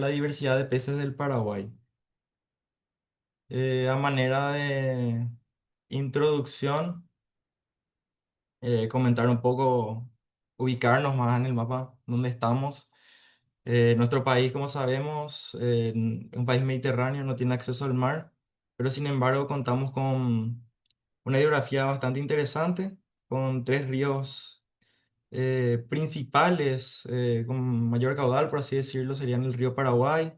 la diversidad de peces del Paraguay. A manera de introducción, comentar un poco, ubicarnos más en el mapa donde estamos. Nuestro país, como sabemos, es un país mediterráneo, no tiene acceso al mar, pero sin embargo contamos con una hidrografía bastante interesante, con tres ríos principales con mayor caudal, por así decirlo, serían el río Paraguay,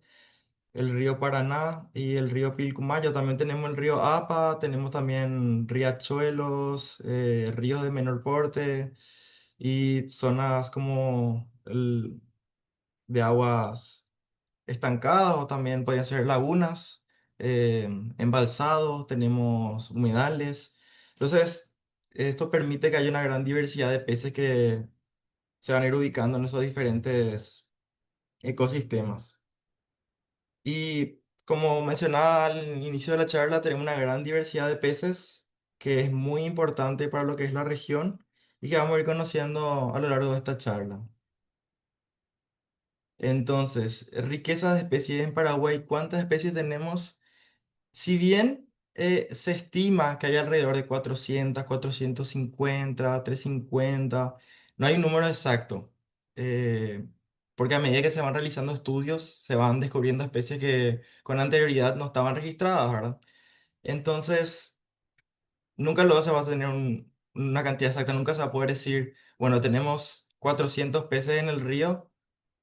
el río Paraná y el río Pilcomayo. También tenemos el río Apa, tenemos también riachuelos, ríos de menor porte y zonas como de aguas estancadas o también podrían ser lagunas, eh, embalsados, tenemos humedales. Entonces, esto permite que haya una gran diversidad de peces que se van a ir ubicando en esos diferentes ecosistemas. Y como mencionaba al inicio de la charla, tenemos una gran diversidad de peces que es muy importante para lo que es la región y que vamos a ir conociendo a lo largo de esta charla. Entonces, riqueza de especies en Paraguay, ¿cuántas especies tenemos? Si bien se estima que hay alrededor de 400, 450, 350, no hay un número exacto, eh, porque a medida que se van realizando estudios, se van descubriendo especies que con anterioridad no estaban registradas, ¿verdad? Entonces, nunca luego se va a tener una cantidad exacta, nunca se va a poder decir, bueno, tenemos 400 peces en el río,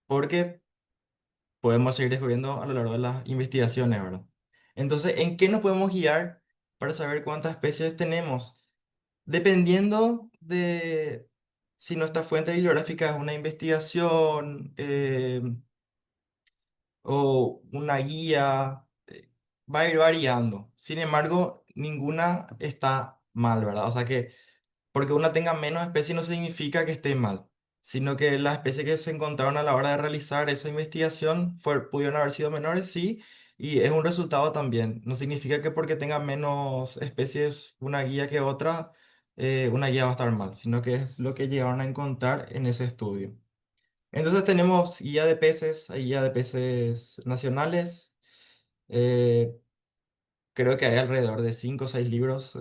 porque podemos seguir descubriendo a lo largo de las investigaciones, ¿verdad? Entonces, ¿en qué nos podemos guiar para saber cuántas especies tenemos? Dependiendo de si nuestra fuente bibliográfica es una investigación o una guía, va a ir variando. Sin embargo, ninguna está mal, ¿verdad? O sea que porque una tenga menos especies no significa que esté mal, sino que las especies que se encontraron a la hora de realizar esa investigación pudieron haber sido menores, sí, y es un resultado también. No significa que porque tenga menos especies una guía que otra, una guía va a estar mal, sino que es lo que llegaron a encontrar en ese estudio. Entonces tenemos guía de peces, hay guía de peces nacionales. eh, Creo que hay alrededor de 5 o 6 libros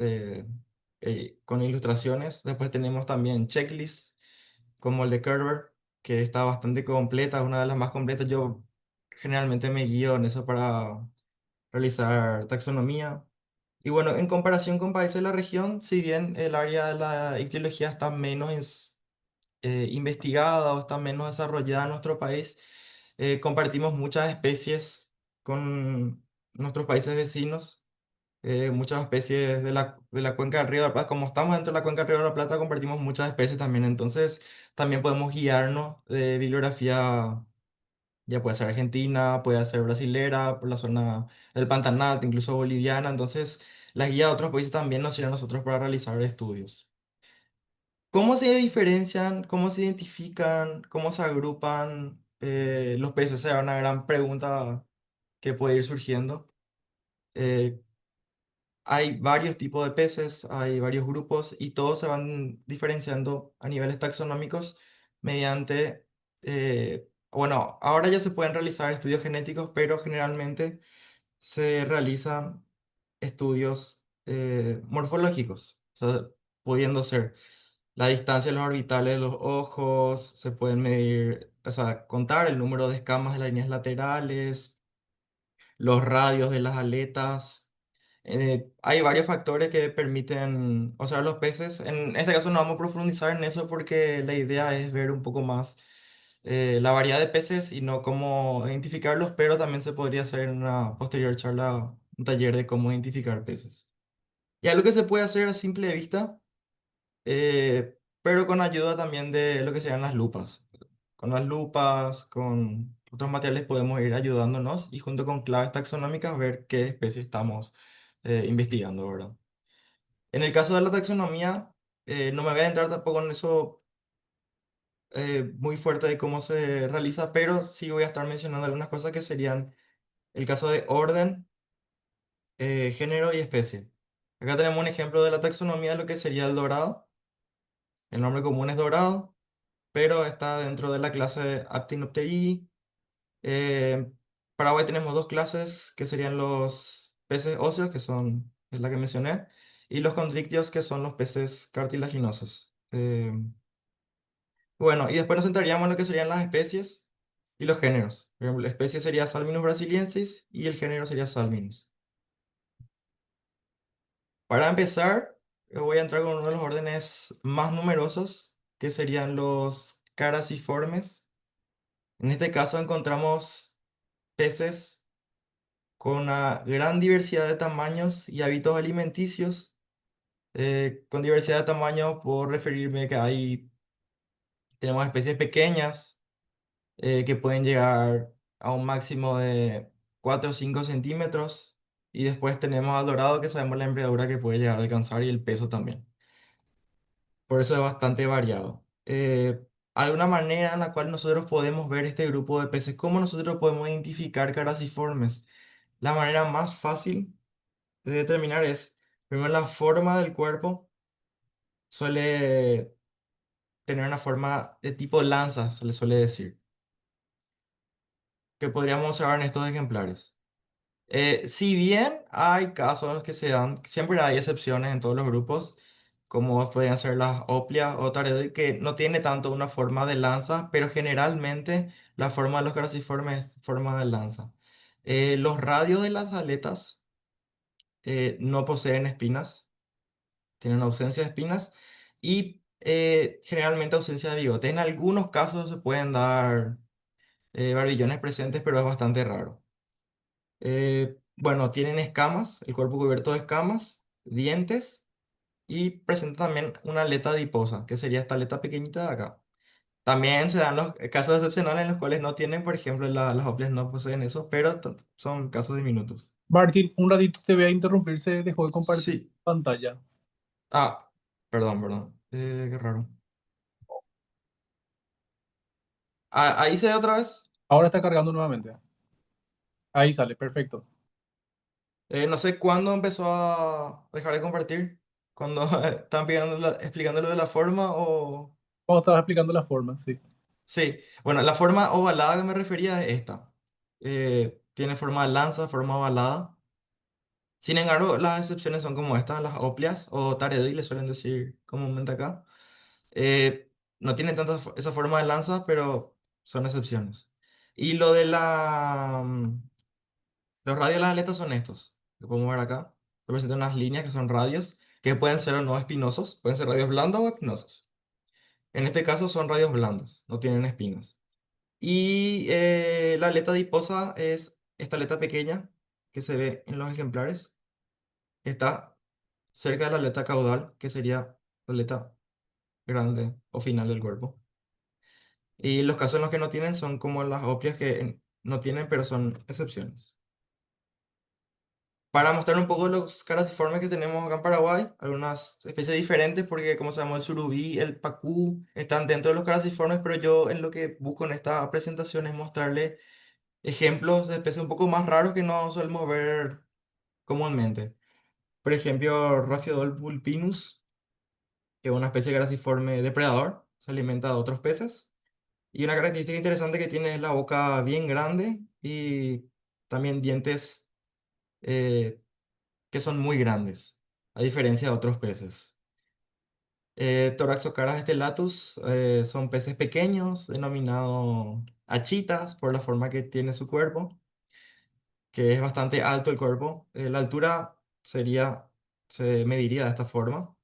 con ilustraciones. Después tenemos también checklists, como el de Kerber, que está bastante completa, es una de las más completas. Yo generalmente me guío en eso para realizar taxonomía. Y bueno, en comparación con países de la región, si bien el área de la ictiología está menos investigada o está menos desarrollada en nuestro país, compartimos muchas especies con nuestros países vecinos, muchas especies de la cuenca del Río de la Plata. Como estamos dentro de la cuenca del Río de la Plata, compartimos muchas especies también. Entonces, también podemos guiarnos de bibliografía, ya puede ser argentina, puede ser brasilera, por la zona del Pantanal, incluso boliviana. Entonces, las guías de otros países también nos sirven a nosotros para realizar estudios. ¿Cómo se diferencian, cómo se identifican, cómo se agrupan los peces? Esa es una gran pregunta que puede ir surgiendo. Eh, Hay varios tipos de peces, hay varios grupos y todos se van diferenciando a niveles taxonómicos mediante, bueno, ahora ya se pueden realizar estudios genéticos, pero generalmente se realizan estudios morfológicos, o sea, pudiendo ser la distancia de los orbitales de los ojos, se pueden medir, o sea, contar el número de escamas de las líneas laterales, los radios de las aletas. Hay varios factores que permiten observar los peces. En este caso no vamos a profundizar en eso porque la idea es ver un poco más la variedad de peces y no cómo identificarlos, pero también se podría hacer en una posterior charla un taller de cómo identificar peces. Y algo que se puede hacer a simple vista, pero con ayuda también de lo que serían las lupas. Con las lupas, con otros materiales podemos ir ayudándonos y junto con claves taxonómicas ver qué especie estamos investigando, ¿verdad? En el caso de la taxonomía, no me voy a entrar tampoco en eso muy fuerte de cómo se realiza, pero sí voy a estar mencionando algunas cosas que serían el caso de orden, género y especie. Acá tenemos un ejemplo de la taxonomía de lo que sería el dorado. El nombre común es dorado, pero está dentro de la clase Actinopteridii. Paraguay tenemos dos clases que serían los peces óseos, que son, es la que mencioné, y los condrictios, que son los peces cartilaginosos. Bueno, y después nos centraríamos en lo que serían las especies y los géneros. Por ejemplo, la especie sería Salminus brasiliensis y el género sería Salminus. Para empezar, voy a entrar con uno de los órdenes más numerosos, que serían los caraciformes. En este caso encontramos peces con una gran diversidad de tamaños y hábitos alimenticios. Con diversidad de tamaños puedo referirme que tenemos especies pequeñas que pueden llegar a un máximo de 4 o 5 centímetros. Y después tenemos al dorado, que sabemos la envergadura que puede llegar a alcanzar y el peso también. Por eso es bastante variado. Alguna manera en la cual nosotros podemos ver este grupo de peces, cómo nosotros podemos identificar caraciformes. La manera más fácil de determinar es, primero, la forma del cuerpo suele tener una forma de tipo lanza, se le suele decir, que podríamos observar en estos ejemplares. Si bien hay casos en los que se dan, siempre hay excepciones en todos los grupos, como podrían ser las Oplia o Taredo, que no tiene tanto una forma de lanza, pero generalmente la forma de los crassiformes es forma de lanza. Los radios de las aletas no poseen espinas, tienen ausencia de espinas y generalmente ausencia de bigote. En algunos casos se pueden dar barbillones presentes, pero es bastante raro. Bueno, tienen escamas, el cuerpo cubierto de escamas, dientes y presenta también una aleta adiposa, que sería esta aleta pequeñita de acá. También se dan los casos excepcionales en los cuales no tienen, por ejemplo, las oples no poseen eso, pero son casos diminutos. Martín, un ratito te voy a interrumpir, se dejó de compartir Sí. pantalla. Ah, perdón, perdón. Qué raro. Ah, ahí se ve otra vez. Ahora está cargando nuevamente. Ahí sale, perfecto. No sé cuándo empezó a dejar de compartir. Cuando estaban explicando lo de la forma o... Como estabas explicando la forma, sí. Sí, bueno, la forma ovalada que me refería es esta. Tiene forma de lanza, forma ovalada. Sin embargo, las excepciones son como estas, las oplias o taredí, le suelen decir comúnmente acá. Eh, no tienen tanta esa forma de lanza, pero son excepciones. Y lo de los radios de las aletas son estos. Lo podemos ver acá. Representan unas líneas que son radios, que pueden ser o no espinosos. Pueden ser radios blandos o espinosos. En este caso son radios blandos, no tienen espinas. Y la aleta adiposa es esta aleta pequeña que se ve en los ejemplares. Está cerca de la aleta caudal, que sería la aleta grande o final del cuerpo. Y los casos en los que no tienen son como las oplias que no tienen, pero son excepciones. Para mostrar un poco los carasiformes que tenemos acá en Paraguay, algunas especies diferentes, porque como sabemos el surubí, el pacú están dentro de los carasiformes, pero yo en lo que busco en esta presentación es mostrarle ejemplos de especies un poco más raros que no solemos ver comúnmente. Por ejemplo, Raphiodol vulpinus, que es una especie de grasiforme depredador, se alimenta de otros peces. Y una característica interesante que tiene es la boca bien grande y también dientes eh, que son muy grandes, a diferencia de otros peces. Toraxocaras stellatus son peces pequeños, denominados achitas por la forma que tiene su cuerpo, que es bastante alto el cuerpo. La altura se mediría de esta forma.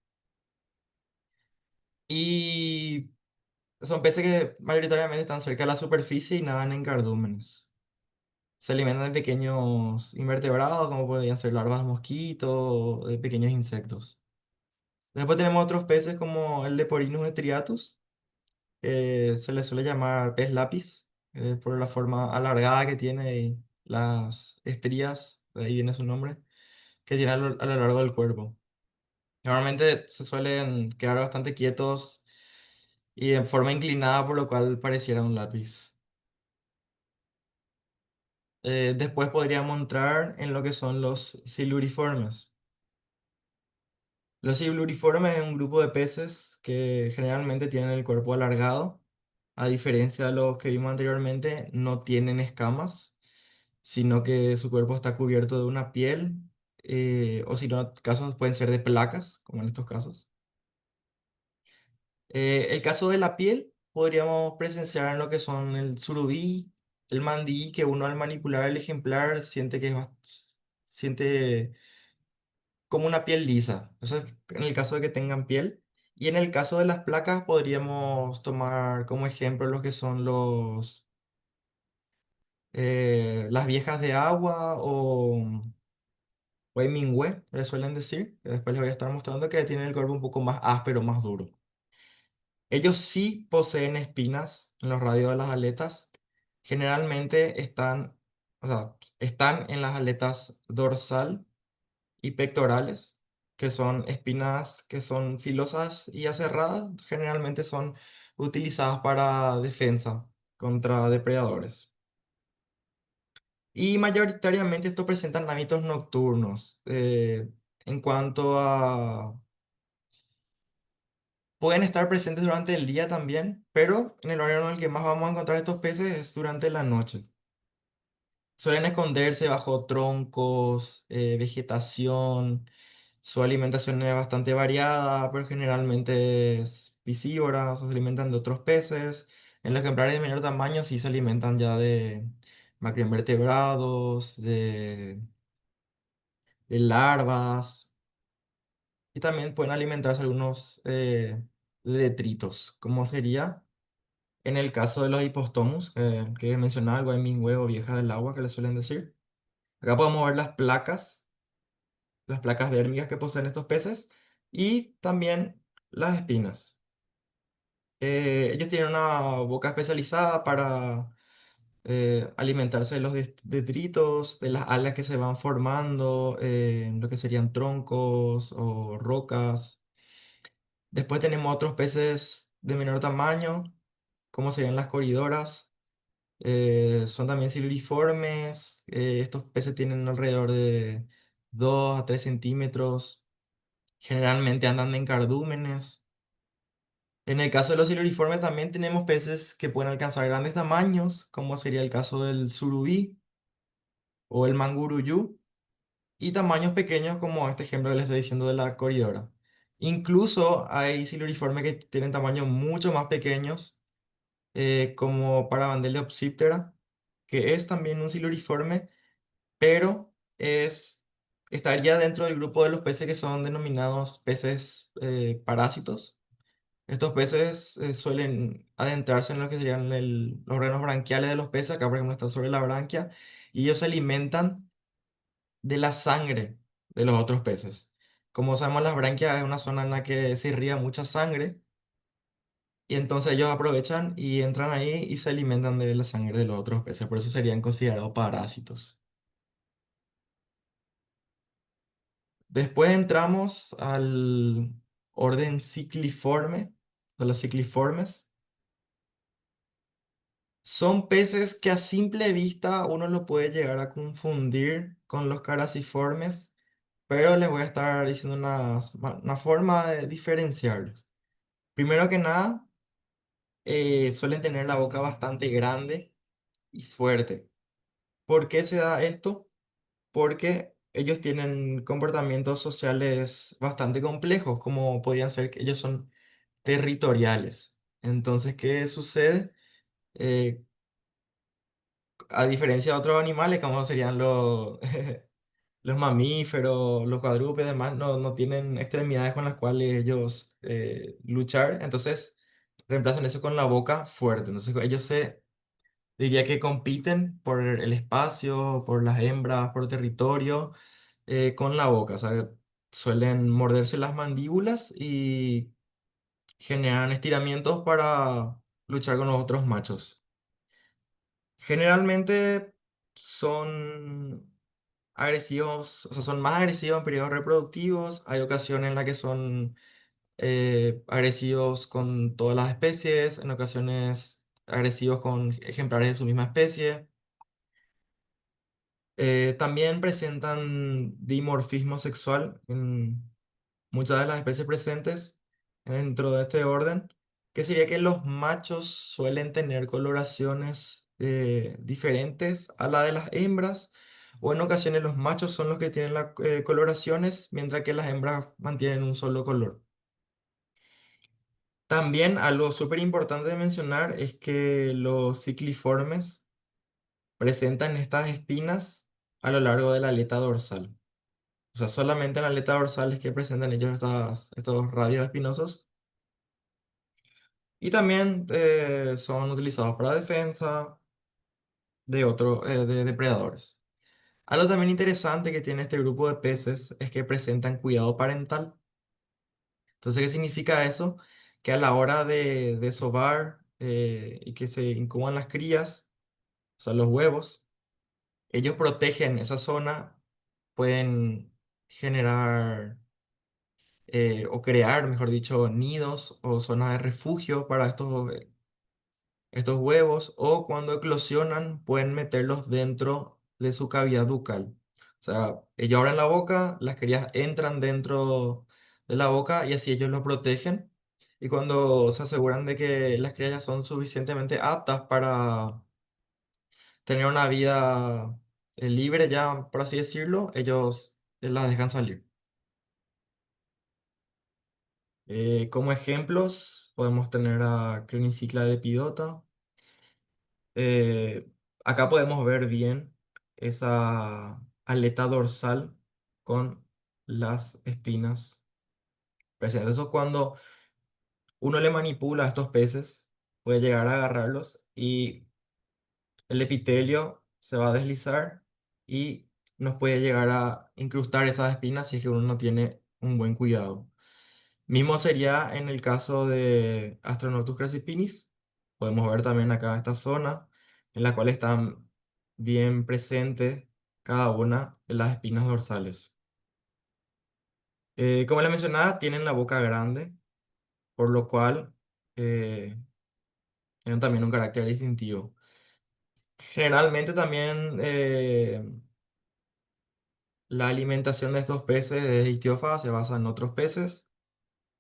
Y son peces que mayoritariamente están cerca de la superficie y nadan en cardúmenes. Se alimentan de pequeños invertebrados, como podrían ser larvas de mosquito, de pequeños insectos. Después tenemos otros peces como el Leporinus striatus, se le suele llamar pez lápiz, por la forma alargada que tiene y las estrías, de ahí viene su nombre, que tiene a lo largo del cuerpo. Normalmente se suelen quedar bastante quietos y en forma inclinada, por lo cual pareciera un lápiz. Después podríamos entrar en lo que son los siluriformes. Los siluriformes es un grupo de peces que generalmente tienen el cuerpo alargado. A diferencia de los que vimos anteriormente, no tienen escamas. sino que su cuerpo está cubierto de una piel, o si no, casos pueden ser de placas, como en estos casos. El caso de la piel, podríamos presenciar en lo que son el surubí, el mandí, que uno al manipular el ejemplar siente que siente como una piel lisa. Eso es en el caso de que tengan piel. Y en el caso de las placas, podríamos tomar como ejemplo lo que son las viejas de agua o Hemingway, le suelen decir, que después les voy a estar mostrando que tienen el cuerpo un poco más áspero, más duro. Ellos sí poseen espinas en los radios de las aletas. Generalmente o sea, están en las aletas dorsal y pectorales, que son espinas que son filosas y aserradas. Generalmente son utilizadas para defensa contra depredadores. Y mayoritariamente estos presentan hábitos nocturnos. En cuanto a... Pueden estar presentes durante el día también, pero en el horario en el que más vamos a encontrar estos peces es durante la noche. Suelen esconderse bajo troncos, vegetación. Su alimentación es bastante variada, pero generalmente es piscívora, o sea, se alimentan de otros peces. En los ejemplares de menor tamaño sí se alimentan ya de macroinvertebrados, de larvas, y también pueden alimentarse algunos de detritos, como sería en el caso de los hipostomus, que mencionaba, el Guaymin o vieja del agua que le suelen decir. Acá podemos ver las placas dérmicas que poseen estos peces y también las espinas. Ellos tienen una boca especializada para alimentarse de los detritos, de las algas que se van formando, en lo que serían troncos o rocas. Después tenemos otros peces de menor tamaño, como serían las coridoras. Son también siluriformes. Estos peces tienen alrededor de 2 a 3 centímetros. Generalmente andan en cardúmenes. En el caso de los siluriformes también tenemos peces que pueden alcanzar grandes tamaños, como sería el caso del surubí o el manguruyú, y tamaños pequeños como este ejemplo que les estoy diciendo de la coridora. Incluso hay siluriformes que tienen tamaños mucho más pequeños, como Parabandelopsiptera, que es también un siluriforme, pero estaría dentro del grupo de los peces que son denominados peces parásitos. Estos peces suelen adentrarse en lo que serían los órganos branquiales de los peces. Acá, por ejemplo, está sobre la branquia, y ellos se alimentan de la sangre de los otros peces. Como sabemos, las branquias es una zona en la que se irriga mucha sangre, y entonces ellos aprovechan y entran ahí y se alimentan de la sangre de los otros peces. Por eso serían considerados parásitos. Después entramos al orden cicliforme, de los cicliformes. Son peces que a simple vista uno lo puede llegar a confundir con los caraciformes, pero les voy a estar diciendo una forma de diferenciarlos. Primero que nada, suelen tener la boca bastante grande y fuerte. ¿Por qué se da esto? Porque ellos tienen comportamientos sociales bastante complejos, como podían ser que ellos son territoriales. Entonces, ¿qué sucede? Eh, a diferencia de otros animales, como serían los mamíferos, los cuadrúpedos, demás, no tienen extremidades con las cuales ellos luchar, entonces reemplazan eso con la boca fuerte. Entonces ellos diría que compiten por el espacio, por las hembras, por territorio, con la boca. O sea, suelen morderse las mandíbulas y generan estiramientos para luchar con los otros machos. Generalmente son agresivos, o sea, son más agresivos en periodos reproductivos. Hay ocasiones en las que son agresivos con todas las especies, en ocasiones agresivos con ejemplares de su misma especie. También presentan dimorfismo sexual en muchas de las especies presentes dentro de este orden, que sería que los machos suelen tener coloraciones diferentes a la de las hembras, o en ocasiones los machos son los que tienen las coloraciones, mientras que las hembras mantienen un solo color. También algo súper importante de mencionar es que los cicliformes presentan estas espinas a lo largo de la aleta dorsal. O sea, solamente en la aleta dorsal es que presentan ellos estos radios espinosos. Y también son utilizados para defensa de depredadores. Algo también interesante que tiene este grupo de peces es que presentan cuidado parental. Entonces, ¿qué significa eso? Que a la hora de desovar y que se incuban las crías, o sea, los huevos, ellos protegen esa zona, pueden generar o crear, mejor dicho, nidos o zonas de refugio para estos huevos, o cuando eclosionan pueden meterlos dentro de su cavidad bucal. O sea, ellos abren la boca, las crías entran dentro de la boca y así ellos lo protegen. Y cuando se aseguran de que las crías ya son suficientemente aptas para tener una vida libre ya, por así decirlo, ellos las dejan salir. Como ejemplos, podemos tener a Clinicicla lepidota. Eh, Acá podemos ver bien esa aleta dorsal con las espinas presentes. Eso es cuando uno le manipula a estos peces, puede llegar a agarrarlos y el epitelio se va a deslizar y nos puede llegar a incrustar esas espinas si es que uno no tiene un buen cuidado. Mismo sería en el caso de Astronotus crassipinis. Podemos ver también acá esta zona en la cual están bien presentes cada una de las espinas dorsales. Como les mencionaba, tienen la boca grande, por lo cual eh, tienen también un carácter distintivo. Generalmente también la alimentación de estos peces es ictiófaga, se basa en otros peces,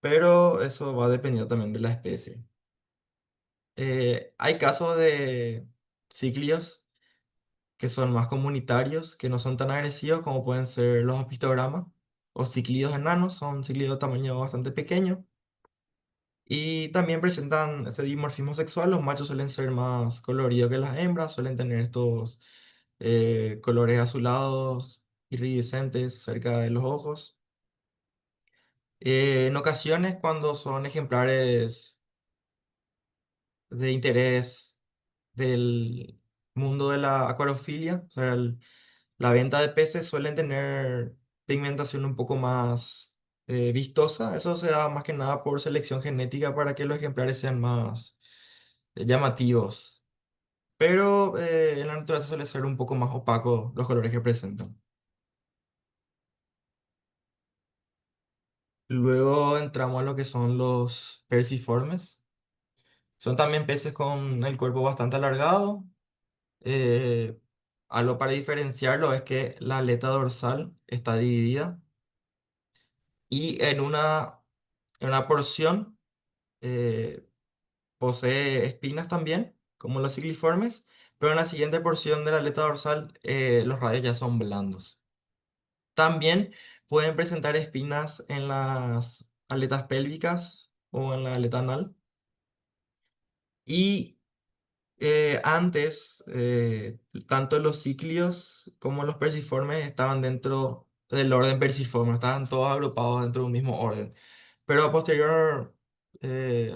pero eso va dependiendo también de la especie. Hay casos de ciclios que son más comunitarios, que no son tan agresivos como pueden ser los apistogramas o ciclidos enanos, son ciclidos de tamaño bastante pequeño y también presentan este dimorfismo sexual. Los machos suelen ser más coloridos que las hembras, suelen tener estos colores azulados, iridiscentes cerca de los ojos. En ocasiones, cuando son ejemplares de interés del mundo de la acuariofilia, o sea, la venta de peces suelen tener pigmentación un poco más vistosa. Eso se da más que nada por selección genética para que los ejemplares sean más llamativos. Pero en la naturaleza suele ser un poco más opaco los colores que presentan. Luego entramos a lo que son los perciformes. Son también peces con el cuerpo bastante alargado. Eh, Algo para diferenciarlo es que la aleta dorsal está dividida y en una porción eh, posee espinas también, como los cicliformes, pero en la siguiente porción de la aleta dorsal los radios ya son blandos. También pueden presentar espinas en las aletas pélvicas o en la aleta anal. Y antes, tanto los ciclios como los perciformes estaban dentro del orden perciforme, estaban todos agrupados dentro de un mismo orden. Pero a posterior,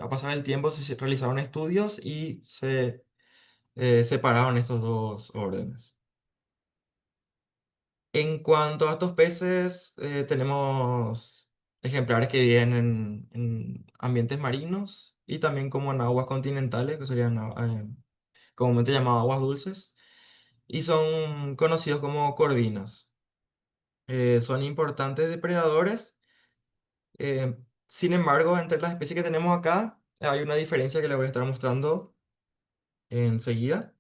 a pasar el tiempo, se realizaron estudios y se separaron estos dos órdenes. En cuanto a estos peces, tenemos ejemplares que viven en ambientes marinos y también como en aguas continentales, que serían comúnmente llamadas aguas dulces, y son conocidos como corvinas. Son importantes depredadores. eh, Sin embargo, entre las especies que tenemos acá, hay una diferencia que les voy a estar mostrando enseguida.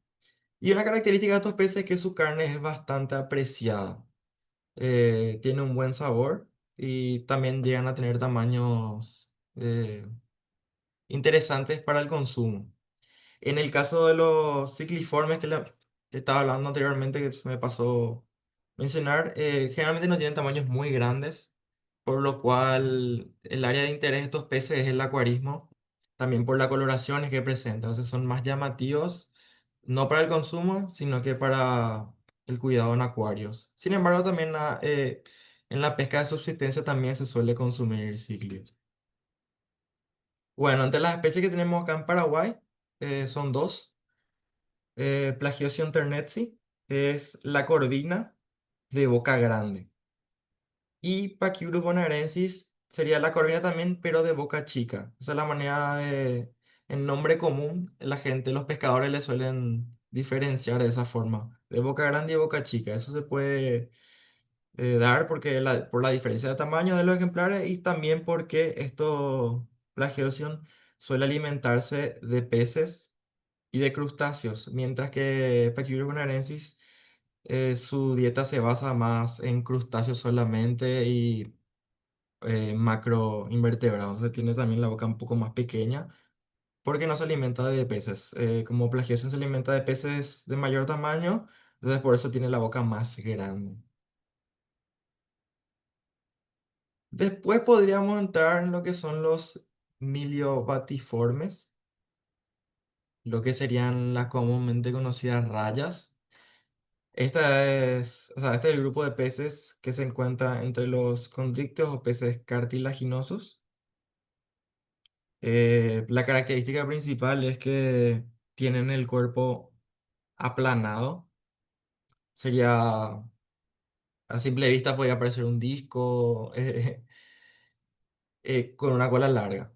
Y una característica de estos peces es que su carne es bastante apreciada. Tiene un buen sabor y también llegan a tener tamaños interesantes para el consumo. En el caso de los cicliformes que estaba hablando anteriormente, que se me pasó mencionar, generalmente no tienen tamaños muy grandes, por lo cual el área de interés de estos peces es el acuarismo, también por las coloraciones que presentan. Entonces son más llamativos, no para el consumo, sino que para el cuidado en acuarios. Sin embargo, también en la pesca de subsistencia también se suele consumir cíclidos. Bueno, entre las especies que tenemos acá en Paraguay, son dos. Plagiocyon ternetsi es la corvina de boca grande. Y Pachyrus bonaerensis sería la corvina también, pero de boca chica. Esa es la manera de, en nombre común, la gente, los pescadores le suelen diferenciar de esa forma, de boca grande y boca chica. Eso se puede dar porque por la diferencia de tamaño de los ejemplares y también porque esto, Plagiocyon, suele alimentarse de peces y de crustáceos, mientras que Pachyrus bonaerensis, su dieta se basa más en crustáceos solamente y macroinvertebrados. Entonces tiene también la boca un poco más pequeña porque no se alimenta de peces. Como Plagiocyon se alimenta de peces de mayor tamaño, entonces por eso tiene la boca más grande. Después podríamos entrar en lo que son los miliobatiformes, lo que serían las comúnmente conocidas rayas. Este es el grupo de peces que se encuentra entre los condrictios o peces cartilaginosos. La característica principal es que tienen el cuerpo aplanado. Sería, a simple vista, podría parecer un disco con una cola larga.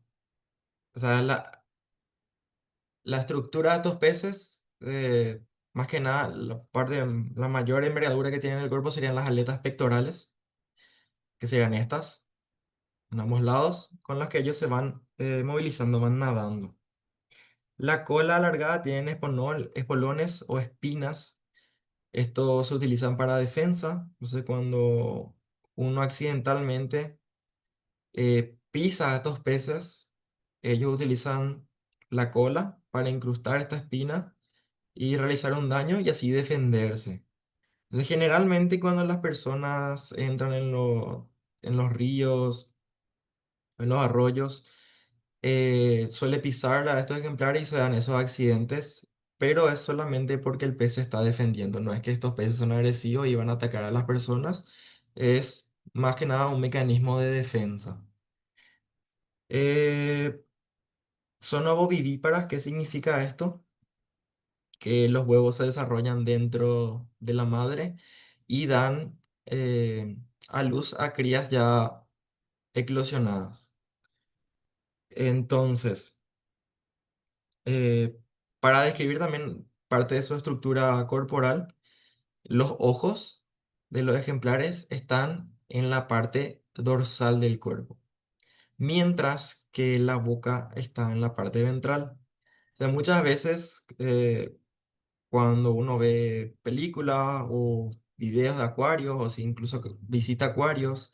O sea, la estructura de estos peces, más que nada, la mayor envergadura que tienen en el cuerpo serían las aletas pectorales, que serían estas en ambos lados, con las que ellos se van movilizando, van nadando. La cola alargada tiene espolones o espinas. Estos se utilizan para defensa. Entonces, cuando uno accidentalmente pisa a estos peces, ellos utilizan la cola para incrustar esta espina y realizar un daño y así defenderse. Entonces, generalmente cuando las personas entran en los ríos, en los arroyos, suele pisar a estos ejemplares y se dan esos accidentes, pero es solamente porque el pez se está defendiendo, no es que estos peces son agresivos y van a atacar a las personas, es más que nada un mecanismo de defensa. Eh, Son ovovivíparas, ¿qué significa esto? Que los huevos se desarrollan dentro de la madre y dan a luz a crías ya eclosionadas. Entonces, Eh, para describir también parte de su estructura corporal, los ojos de los ejemplares están en la parte dorsal del cuerpo, mientras que la boca está en la parte ventral. O sea, muchas veces cuando uno ve películas o videos de acuarios o si incluso que visita acuarios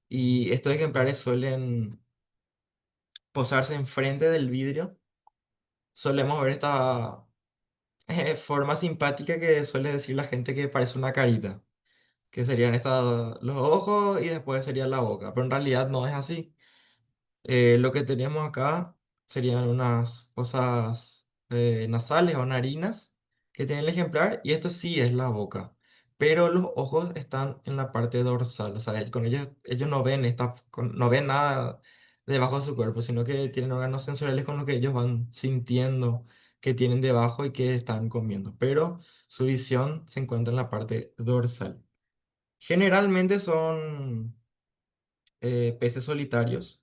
y estos ejemplares suelen posarse enfrente del vidrio, solemos ver esta forma simpática que suele decir la gente que parece una carita, que serían los ojos y después sería la boca, pero en realidad no es así. Lo que tenemos acá serían unas fosas nasales o narinas que tiene el ejemplar y esto sí es la boca, pero los ojos están en la parte dorsal, o sea, con ellos no ven, no ven nada debajo de su cuerpo, sino que tienen órganos sensoriales con los que ellos van sintiendo que tienen debajo y que están comiendo, pero su visión se encuentra en la parte dorsal. Generalmente son peces solitarios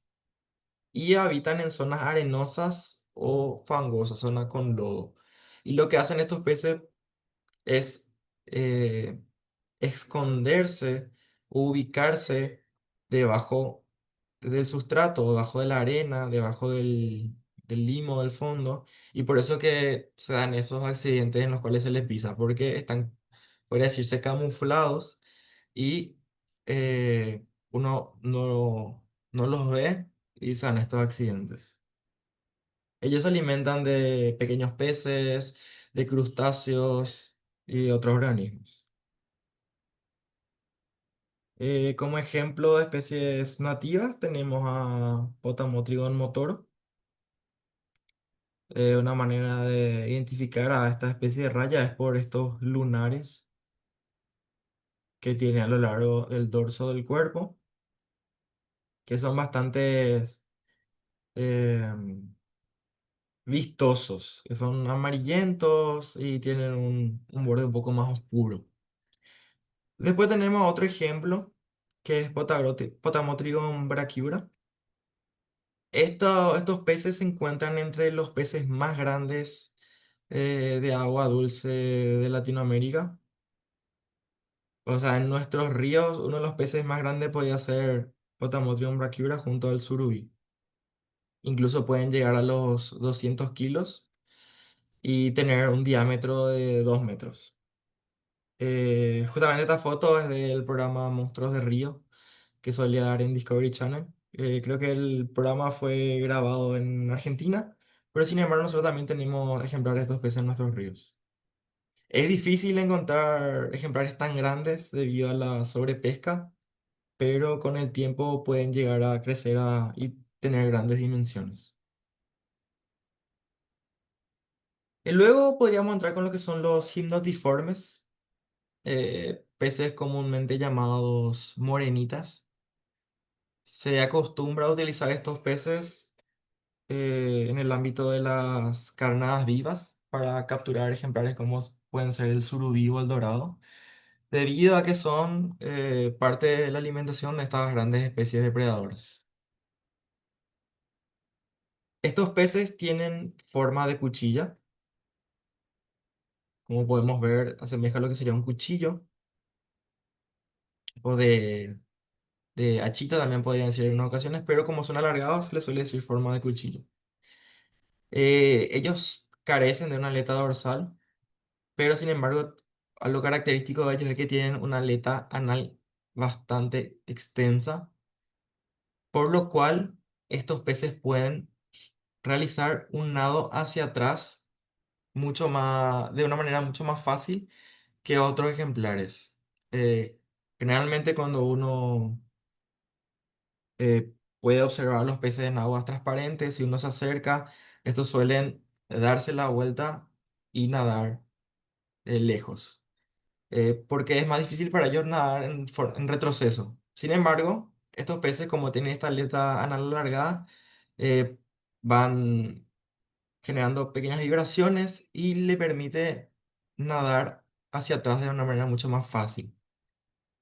y habitan en zonas arenosas o fangosas, zonas con lodo. Y lo que hacen estos peces es eh, esconderse o ubicarse debajo del sustrato, debajo de la arena, debajo del limo del fondo. Y por eso que se dan esos accidentes en los cuales se les pisa, porque están, podría decirse, camuflados y uno no los ve y se dan estos accidentes. Ellos se alimentan de pequeños peces, de crustáceos y otros organismos. Como ejemplo de especies nativas tenemos a Potamotrigon motoro. Una manera de identificar a esta especie de raya es por estos lunares que tiene a lo largo del dorso del cuerpo, que son bastante eh, vistosos, que son amarillentos y tienen un borde un poco más oscuro. Después tenemos otro ejemplo, que es Potamotrigon brachyura. Estos peces se encuentran entre los peces más grandes de agua dulce de Latinoamérica. O sea, en nuestros ríos, uno de los peces más grandes podría ser Potamotrion brachyura junto al surubí. Incluso pueden llegar a los 200 kilos y tener un diámetro de 2 metros. Justamente esta foto es del programa Monstruos de Río que solía dar en Discovery Channel. Creo que el programa fue grabado en Argentina, pero sin embargo nosotros también tenemos ejemplares de estos peces en nuestros ríos. Es difícil encontrar ejemplares tan grandes debido a la sobrepesca, pero con el tiempo pueden llegar a crecer y tener grandes dimensiones. Y luego podríamos entrar con lo que son los gimnotiformes, peces comúnmente llamados morenitas. Se acostumbra a utilizar estos peces en el ámbito de las carnadas vivas para capturar ejemplares como pueden ser el surubí o el dorado, debido a que son parte de la alimentación de estas grandes especies depredadores. Estos peces tienen forma de cuchilla, como podemos ver, asemeja lo que sería un cuchillo, o de hachita también podrían ser en unas ocasiones, pero como son alargados, se les suele decir forma de cuchillo. Ellos carecen de una aleta dorsal, pero sin embargo, algo característico de ellos es que tienen una aleta anal bastante extensa, por lo cual estos peces pueden realizar un nado hacia atrás de una manera mucho más fácil que otros ejemplares. Eh, Generalmente cuando uno puede observar los peces en aguas transparentes, si uno se acerca, estos suelen darse la vuelta y nadar lejos, porque es más difícil para ellos nadar en retroceso. Sin embargo, estos peces, como tienen esta aleta anal alargada, eh, van generando pequeñas vibraciones y le permite nadar hacia atrás de una manera mucho más fácil.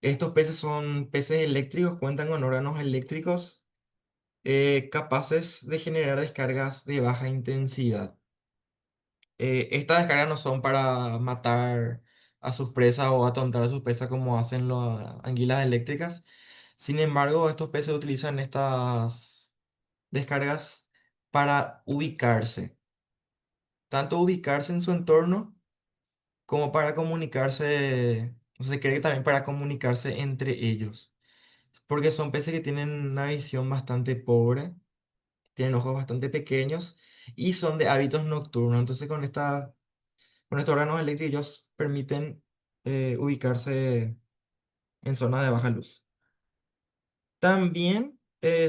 Estos peces son peces eléctricos, cuentan con órganos eléctricos capaces de generar descargas de baja intensidad. Estas descargas no son para matar a sus presas o atontar a sus presas como hacen las anguilas eléctricas. Sin embargo, estos peces utilizan estas descargas para ubicarse, tanto ubicarse en su entorno como para comunicarse, se cree que también para comunicarse entre ellos, porque son peces que tienen una visión bastante pobre, tienen ojos bastante pequeños y son de hábitos nocturnos. Entonces, con estos órganos eléctricos ellos permiten ubicarse en zonas de baja luz. También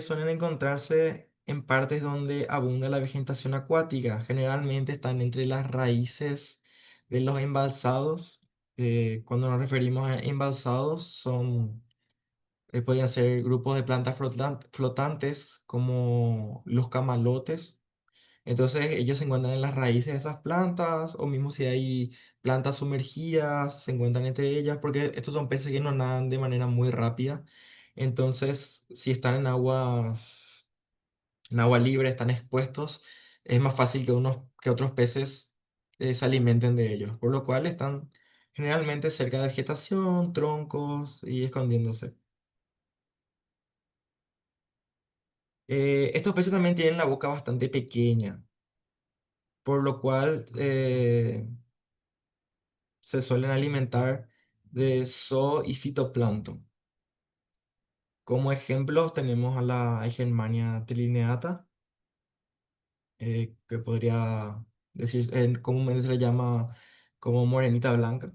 suelen encontrarse en partes donde abunda la vegetación acuática. Generalmente están entre las raíces de los embalsados. Cuando nos referimos a embalsados, podrían ser grupos de plantas flotantes como los camalotes. Entonces ellos se encuentran en las raíces de esas plantas o mismo si hay plantas sumergidas, se encuentran entre ellas porque estos son peces que no nadan de manera muy rápida. Entonces, si están en agua libre, están expuestos, es más fácil que otros peces se alimenten de ellos, por lo cual están generalmente cerca de vegetación, troncos y escondiéndose. Estos peces también tienen la boca bastante pequeña, por lo cual se suelen alimentar de zoo y fitoplancton. Como ejemplos tenemos a la Eichmannia trilineata, que podría decir, comúnmente se le llama como morenita blanca,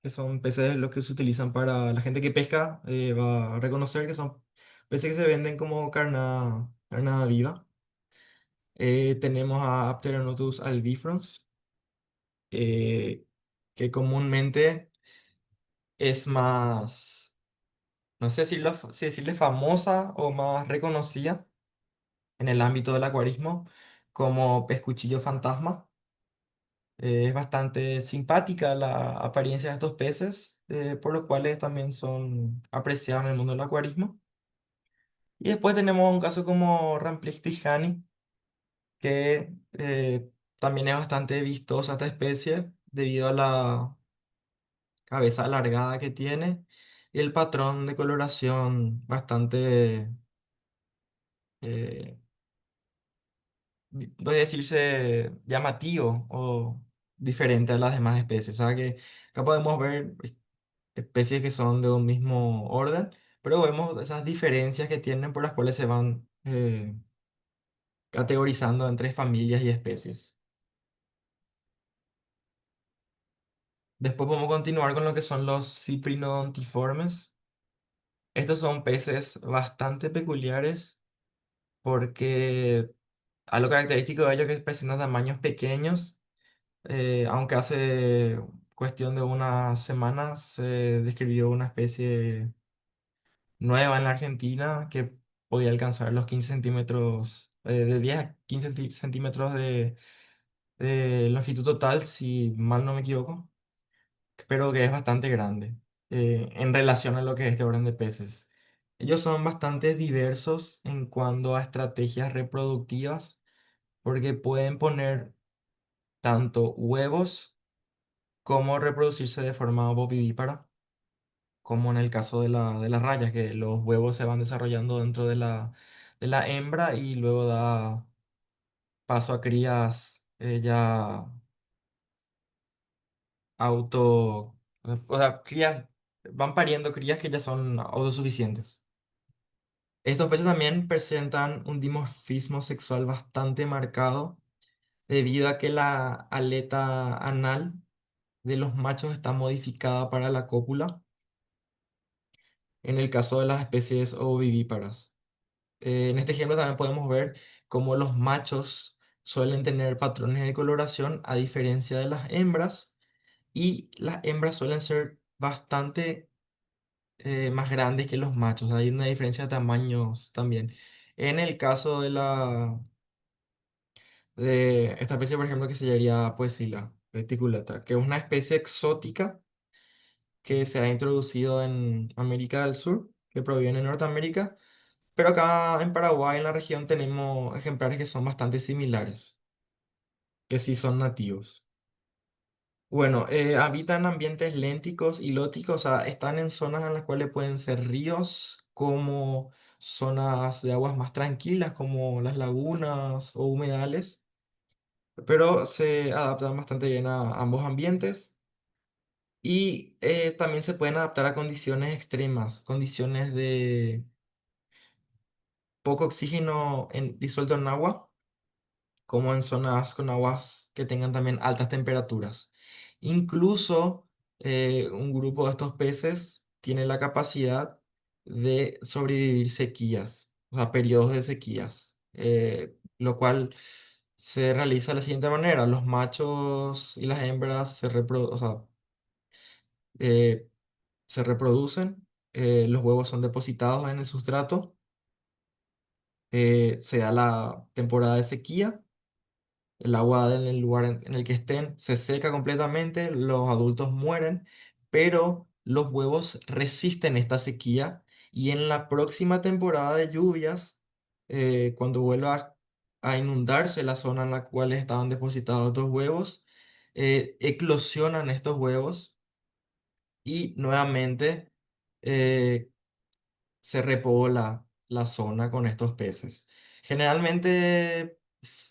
que son peces los que se utilizan para la gente que pesca, va a reconocer que son peces que se venden como carnada viva. Tenemos a Pteronodon albifrons, eh, que comúnmente es más, no sé si decirle famosa o más reconocida en el ámbito del acuarismo como pez cuchillo fantasma. Es bastante simpática la apariencia de estos peces, por lo cuales también son apreciados en el mundo del acuarismo. Y después tenemos un caso como Ramplictis hani, que también es bastante vistosa esta especie debido a la cabeza alargada que tiene y el patrón de coloración bastante, eh, puede decirse, llamativo o diferente a las demás especies. O sea que acá podemos ver especies que son de un mismo orden, pero vemos esas diferencias que tienen por las cuales se van categorizando entre familias y especies. Después podemos continuar con lo que son los ciprinodontiformes. Estos son peces bastante peculiares porque algo característico de ellos es que presentan tamaños pequeños, aunque hace cuestión de unas semanas se describió una especie nueva en la Argentina que podía alcanzar los 15 centímetros, de 10 a 15 centímetros de longitud total, si mal no me equivoco, pero que es bastante grande en relación a lo que es este orden de peces. Ellos son bastante diversos en cuanto a estrategias reproductivas, porque pueden poner tanto huevos como reproducirse de forma ovovivípara, como en el caso de las rayas, que los huevos se van desarrollando dentro de la hembra y luego da paso a crías ya auto, o sea, crías, van pariendo crías que ya son autosuficientes. Estos peces también presentan un dimorfismo sexual bastante marcado debido a que la aleta anal de los machos está modificada para la cópula en el caso de las especies ovovivíparas. En este ejemplo también podemos ver cómo los machos suelen tener patrones de coloración a diferencia de las hembras y las hembras suelen ser bastante más grandes que los machos. Hay una diferencia de tamaños también. En el caso de esta especie, por ejemplo, que se llamaría Poecila reticulata, que es una especie exótica que se ha introducido en América del Sur, que proviene de Norteamérica. Pero acá en Paraguay, en la región, tenemos ejemplares que son bastante similares, que sí son nativos. Bueno, habitan ambientes lénticos y lóticos, o sea, están en zonas en las cuales pueden ser ríos, como zonas de aguas más tranquilas, como las lagunas o humedales, pero se adaptan bastante bien a ambos ambientes y también se pueden adaptar a condiciones extremas, condiciones de poco oxígeno disuelto en agua como en zonas con aguas que tengan también altas temperaturas. Incluso un grupo de estos peces tiene la capacidad de sobrevivir sequías, o sea, periodos de sequías, lo cual se realiza de la siguiente manera. Los machos y las hembras o sea, eh, se reproducen, los huevos son depositados en el sustrato, se da la temporada de sequía. El agua en el lugar en el que estén se seca completamente, los adultos mueren, pero los huevos resisten esta sequía y en la próxima temporada de lluvias, cuando vuelva a inundarse la zona en la cual estaban depositados estos huevos, eclosionan estos huevos y nuevamente eh, se repobla la zona con estos peces. Generalmente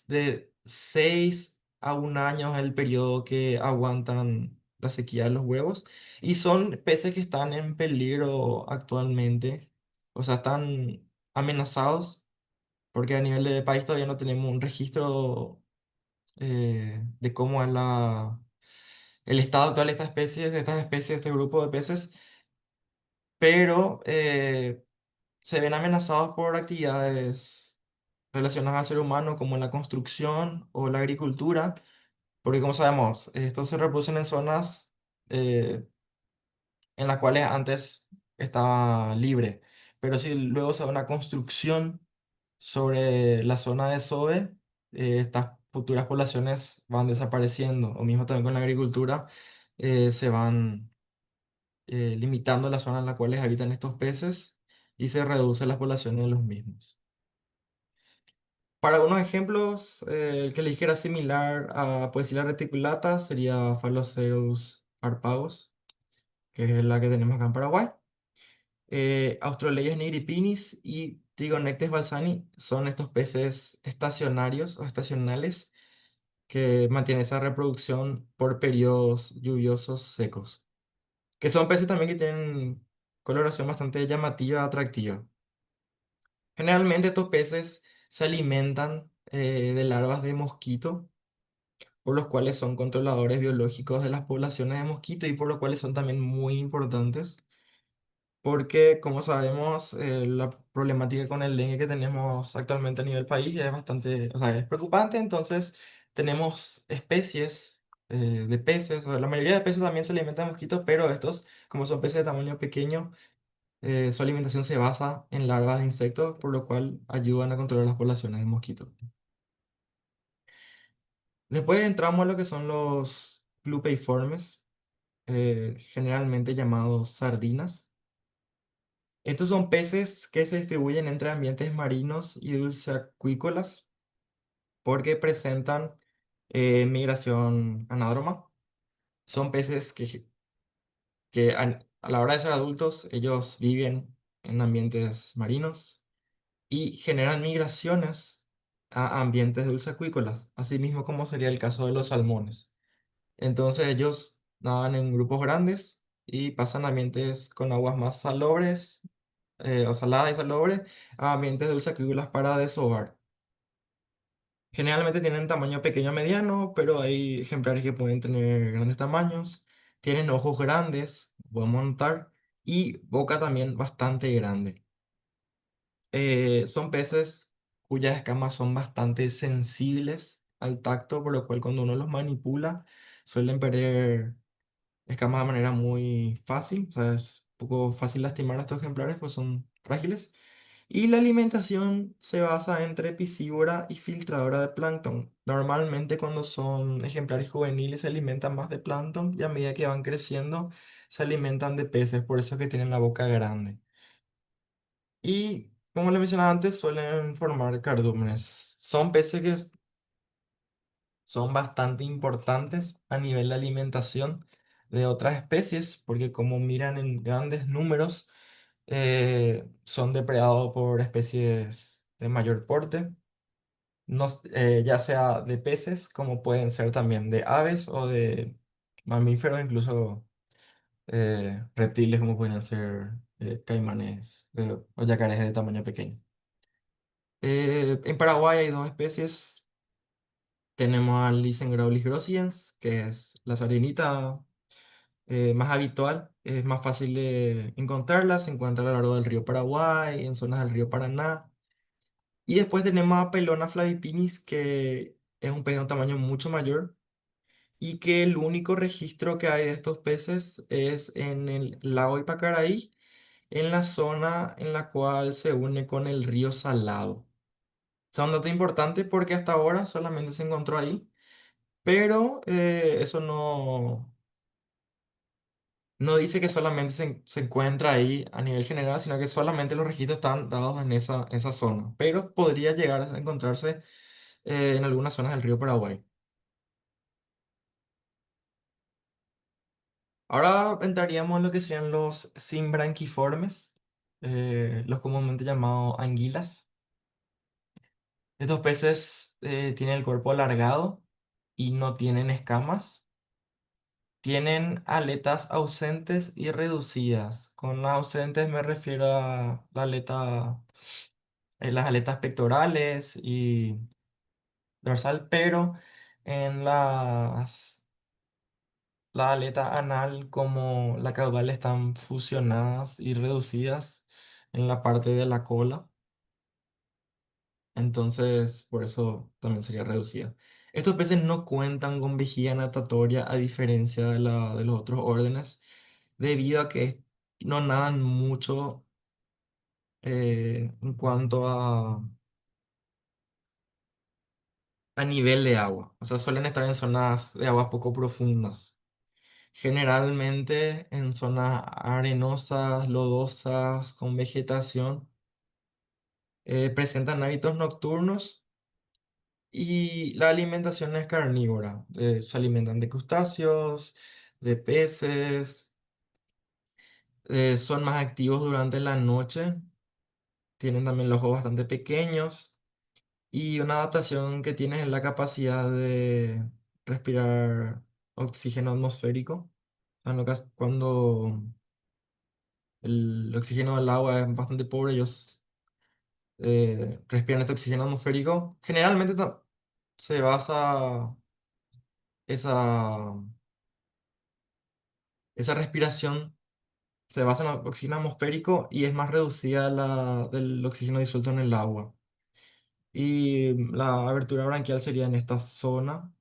de 6 a 1 año es el periodo que aguantan la sequía de los huevos y son peces que están en peligro actualmente, o sea, están amenazados porque a nivel de país todavía no tenemos un registro de cómo es el estado actual de estas especies, de este grupo de peces, pero se ven amenazados por actividades relacionadas al ser humano, como la construcción o la agricultura, porque como sabemos, estos se reproducen en zonas eh, en las cuales antes estaba libre, pero si luego se da una construcción sobre la zona de SOE, estas futuras poblaciones van desapareciendo, o mismo también con la agricultura, se van limitando la zona en la cual habitan estos peces y se reduce la población de los mismos. Para algunos ejemplos, el que le dijera similar a Poecilia reticulata sería Phaloceros harpagos, que es la que tenemos acá en Paraguay. Austrorhynchus nigripinis y Trigonectes balsani son estos peces estacionarios o estacionales que mantienen esa reproducción por periodos lluviosos secos, que son peces también que tienen coloración bastante llamativa, atractiva. Generalmente estos peces se alimentan de larvas de mosquito, por los cuales son controladores biológicos de las poblaciones de mosquito y por los cuales son también muy importantes. Porque, como sabemos, la problemática con el dengue que tenemos actualmente a nivel país es bastante, o sea, es preocupante. Entonces, tenemos especies de peces, o la mayoría de peces también se alimentan de mosquitos, pero estos, como son peces de tamaño pequeño, su alimentación se basa en larvas de insectos, por lo cual ayudan a controlar las poblaciones de mosquitos. Después entramos a lo que son los plupeiformes, generalmente llamados sardinas. Estos son peces que se distribuyen entre ambientes marinos y dulceacuícolas porque presentan migración anádroma. Son peces que a la hora de ser adultos, ellos viven en ambientes marinos y generan migraciones a ambientes dulceacuícolas, así mismo como sería el caso de los salmones. Entonces ellos nadan en grupos grandes y pasan a ambientes con aguas más salobres o saladas y salobres a ambientes dulceacuícolas para desovar. Generalmente tienen tamaño pequeño a mediano, pero hay ejemplares que pueden tener grandes tamaños. Tienen ojos grandes, pueden montar, y boca también bastante grande. Son peces cuyas escamas son bastante sensibles al tacto, por lo cual cuando uno los manipula suelen perder escamas de manera muy fácil. O sea, es un poco fácil lastimar a estos ejemplares, pues son frágiles. Y la alimentación se basa entre piscívora y filtradora de plancton. Normalmente cuando son ejemplares juveniles se alimentan más de plancton y a medida que van creciendo se alimentan de peces, por eso es que tienen la boca grande. Y como le mencionaba antes, suelen formar cardúmenes. Son peces que son bastante importantes a nivel de alimentación de otras especies, porque como miran en grandes números, son depredados por especies de mayor porte, ya sea de peces, como pueden ser también de aves o de mamíferos, incluso reptiles, como pueden ser caimanes o yacarés de tamaño pequeño. En Paraguay hay dos especies. Tenemos al Lysengraulis grossiens, que es la sardinita más habitual, es más fácil de encontrarla, se encuentra a lo largo del río Paraguay, en zonas del río Paraná. Y después tenemos a Pelona flavipinis, que es un pez de un tamaño mucho mayor y que el único registro que hay de estos peces es en el lago Ipacaraí, en la zona en la cual se une con el río Salado. Es un dato importante porque hasta ahora solamente se encontró ahí, pero eso no dice que solamente se encuentra ahí a nivel general, sino que solamente los registros están dados en esa zona, pero podría llegar a encontrarse en algunas zonas del río Paraguay. Ahora entraríamos en lo que serían los simbranquiformes, los comúnmente llamados anguilas. Estos peces tienen el cuerpo alargado y no tienen escamas. Tienen aletas ausentes y reducidas. Con las ausentes me refiero a la aleta las aletas pectorales y dorsal, pero en la aleta anal como la caudal están fusionadas y reducidas en la parte de la cola, entonces por eso también sería reducida. Estos peces no cuentan con vejiga natatoria a diferencia de los otros órdenes, debido a que no nadan mucho en cuanto a nivel de agua. O sea, suelen estar en zonas de aguas poco profundas. Generalmente en zonas arenosas, lodosas, con vegetación, presentan hábitos nocturnos y la alimentación es carnívora. Se alimentan de crustáceos, de peces, son más activos durante la noche, tienen también los ojos bastante pequeños y una adaptación que tienen es la capacidad de respirar oxígeno atmosférico. Cuando el oxígeno del agua es bastante pobre, ellos respiran este oxígeno atmosférico. Generalmente se basa esa, esa respiración, se basa en el oxígeno atmosférico y es más reducida la del oxígeno disuelto en el agua. Y la abertura branquial sería en esta zona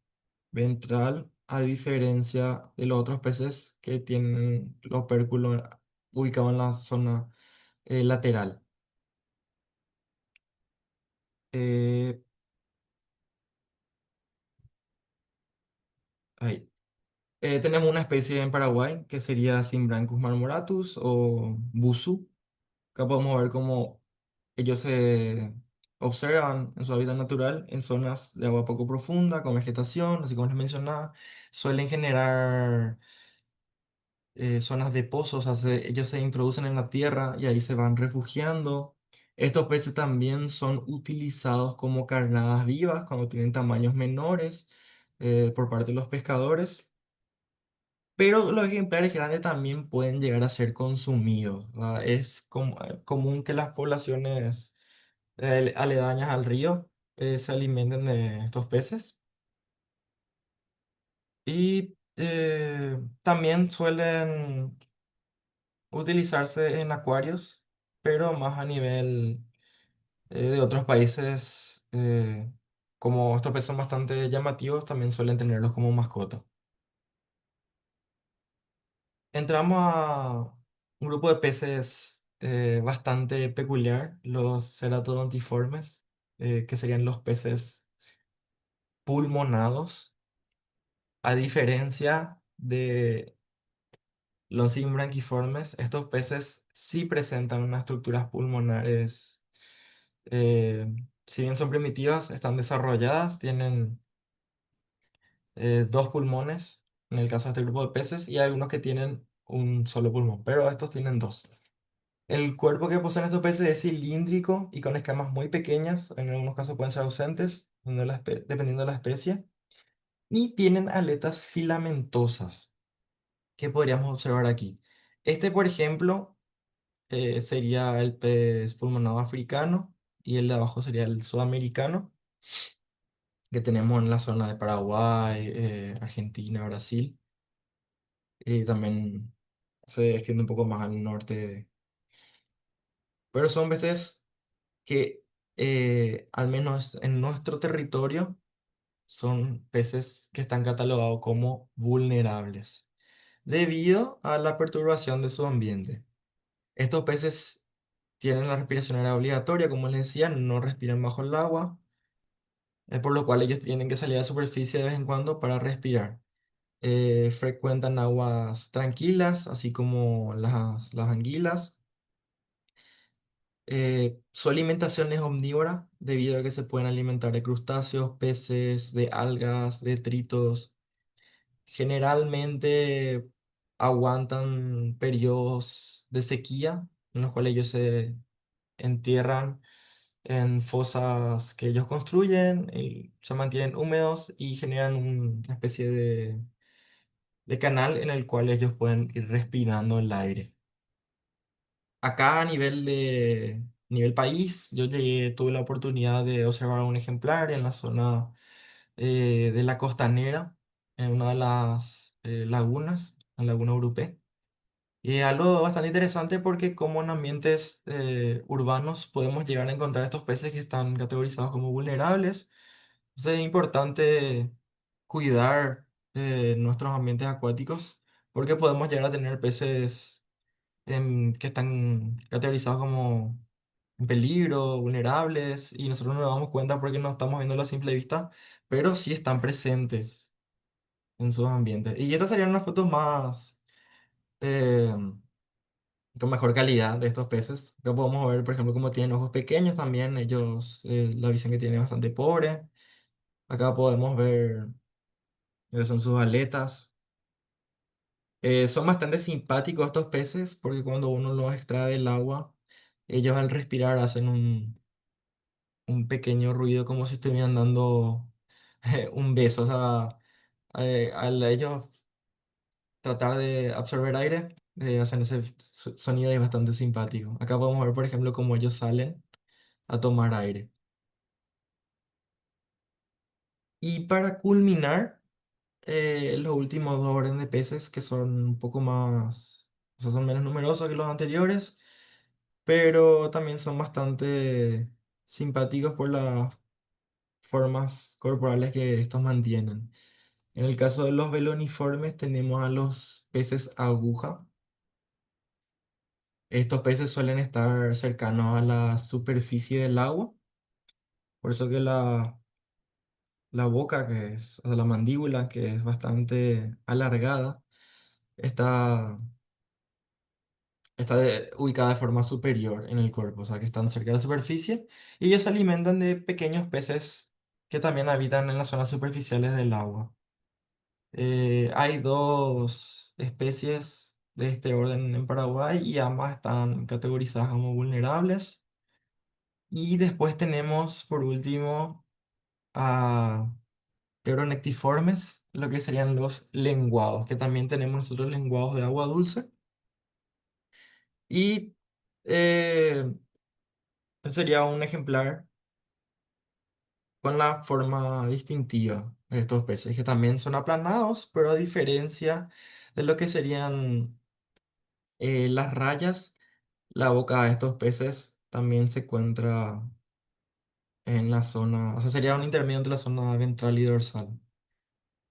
ventral, a diferencia de los otros peces que tienen el opérculo ubicado en la zona lateral. Eh, ahí. Tenemos una especie en Paraguay que sería Simbrancus marmoratus o Busu. Acá podemos ver cómo ellos se observan en su hábitat natural en zonas de agua poco profunda, con vegetación, así como les mencionaba. Suelen generar zonas de pozos, o sea, ellos se introducen en la tierra y ahí se van refugiando. Estos peces también son utilizados como carnadas vivas cuando tienen tamaños menores por parte de los pescadores. Pero los ejemplares grandes también pueden llegar a ser consumidos. ¿Verdad? Es común que las poblaciones aledañas al río se alimenten de estos peces. Y también suelen utilizarse en acuarios, pero más a nivel de otros países. Como estos peces son bastante llamativos, también suelen tenerlos como mascota. Entramos a un grupo de peces bastante peculiar, los ceratodontiformes, que serían los peces pulmonados. A diferencia de los branquiformes, estos peces sí presentan unas estructuras pulmonares, eh, si bien son primitivas, están desarrolladas, tienen dos pulmones, en el caso de este grupo de peces, y hay algunos que tienen un solo pulmón, pero estos tienen dos. El cuerpo que poseen estos peces es cilíndrico y con escamas muy pequeñas, en algunos casos pueden ser ausentes, dependiendo de la especie, y tienen aletas filamentosas, que podríamos observar aquí. Este, por ejemplo, sería el pez pulmonado africano y el de abajo sería el sudamericano, que tenemos en la zona de Paraguay, Argentina, Brasil, y también se extiende un poco más al norte, pero son peces que al menos en nuestro territorio son peces que están catalogados como vulnerables debido a la perturbación de su ambiente. Estos peces tienen la respiración aérea obligatoria, como les decía, no respiran bajo el agua, por lo cual ellos tienen que salir a la superficie de vez en cuando para respirar. Frecuentan aguas tranquilas, así como las anguilas. Su alimentación es omnívora debido a que se pueden alimentar de crustáceos, peces, de algas, detritos. Generalmente aguantan periodos de sequía en los cuales ellos se entierran en fosas que ellos construyen, y se mantienen húmedos y generan una especie de canal en el cual ellos pueden ir respirando el aire. Acá a nivel nivel país. Yo llegué, tuve la oportunidad de observar un ejemplar en la zona de la costanera, en una de las lagunas, la laguna Urupé. Y es algo bastante interesante porque como en ambientes urbanos podemos llegar a encontrar estos peces que están categorizados como vulnerables. Entonces es importante cuidar nuestros ambientes acuáticos porque podemos llegar a tener peces que están categorizados como en peligro, vulnerables, y nosotros no nos damos cuenta porque no estamos viendo a simple vista, pero sí están presentes en sus ambientes. Y estas serían unas fotos más, eh, con mejor calidad de estos peces. Acá podemos ver, por ejemplo, cómo tienen ojos pequeños también, ellos, la visión que tienen es bastante pobre. Acá podemos ver lo que son sus aletas. Son bastante simpáticos estos peces porque cuando uno los extrae del agua, ellos al respirar hacen un pequeño ruido como si estuvieran dando un beso. O sea, al ellos tratar de absorber aire, hacen ese sonido y es bastante simpático. Acá podemos ver, por ejemplo, cómo ellos salen a tomar aire. Y para culminar, los últimos dos orden de peces que son un poco más, o sea, son menos numerosos que los anteriores, pero también son bastante simpáticos por las formas corporales que estos mantienen. En el caso de los veloniformes tenemos a los peces aguja. Estos peces suelen estar cercanos a la superficie del agua, por eso que la boca, que es, o sea, la mandíbula, que es bastante alargada, está, ubicada de forma superior en el cuerpo, o sea que están cerca de la superficie, y ellos se alimentan de pequeños peces que también habitan en las zonas superficiales del agua. Hay dos especies de este orden en Paraguay y ambas están categorizadas como vulnerables. Y después tenemos, por último, a Euronectiformes, lo que serían los lenguados, que también tenemos nosotros lenguados de agua dulce. Y eh, sería un ejemplar con la forma distintiva de estos peces, que también son aplanados, pero a diferencia de lo que serían las rayas, la boca de estos peces también se encuentra en la zona, o sea, sería un intermedio entre la zona ventral y dorsal,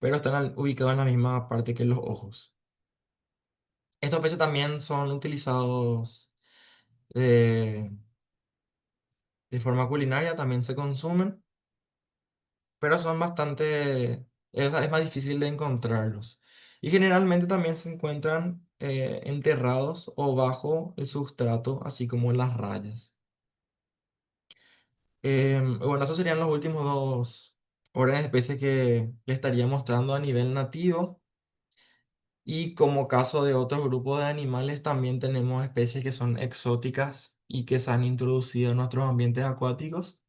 pero están ubicados en la misma parte que los ojos. Estos peces también son utilizados eh, de forma culinaria, también se consumen, pero son bastante, es más difícil de encontrarlos. Y generalmente también se encuentran enterrados o bajo el sustrato, así como en las rayas. Bueno, esos serían los últimos dos órdenes de especies que le estaría mostrando a nivel nativo. Y como caso de otros grupos de animales, también tenemos especies que son exóticas y que se han introducido en nuestros ambientes acuáticos,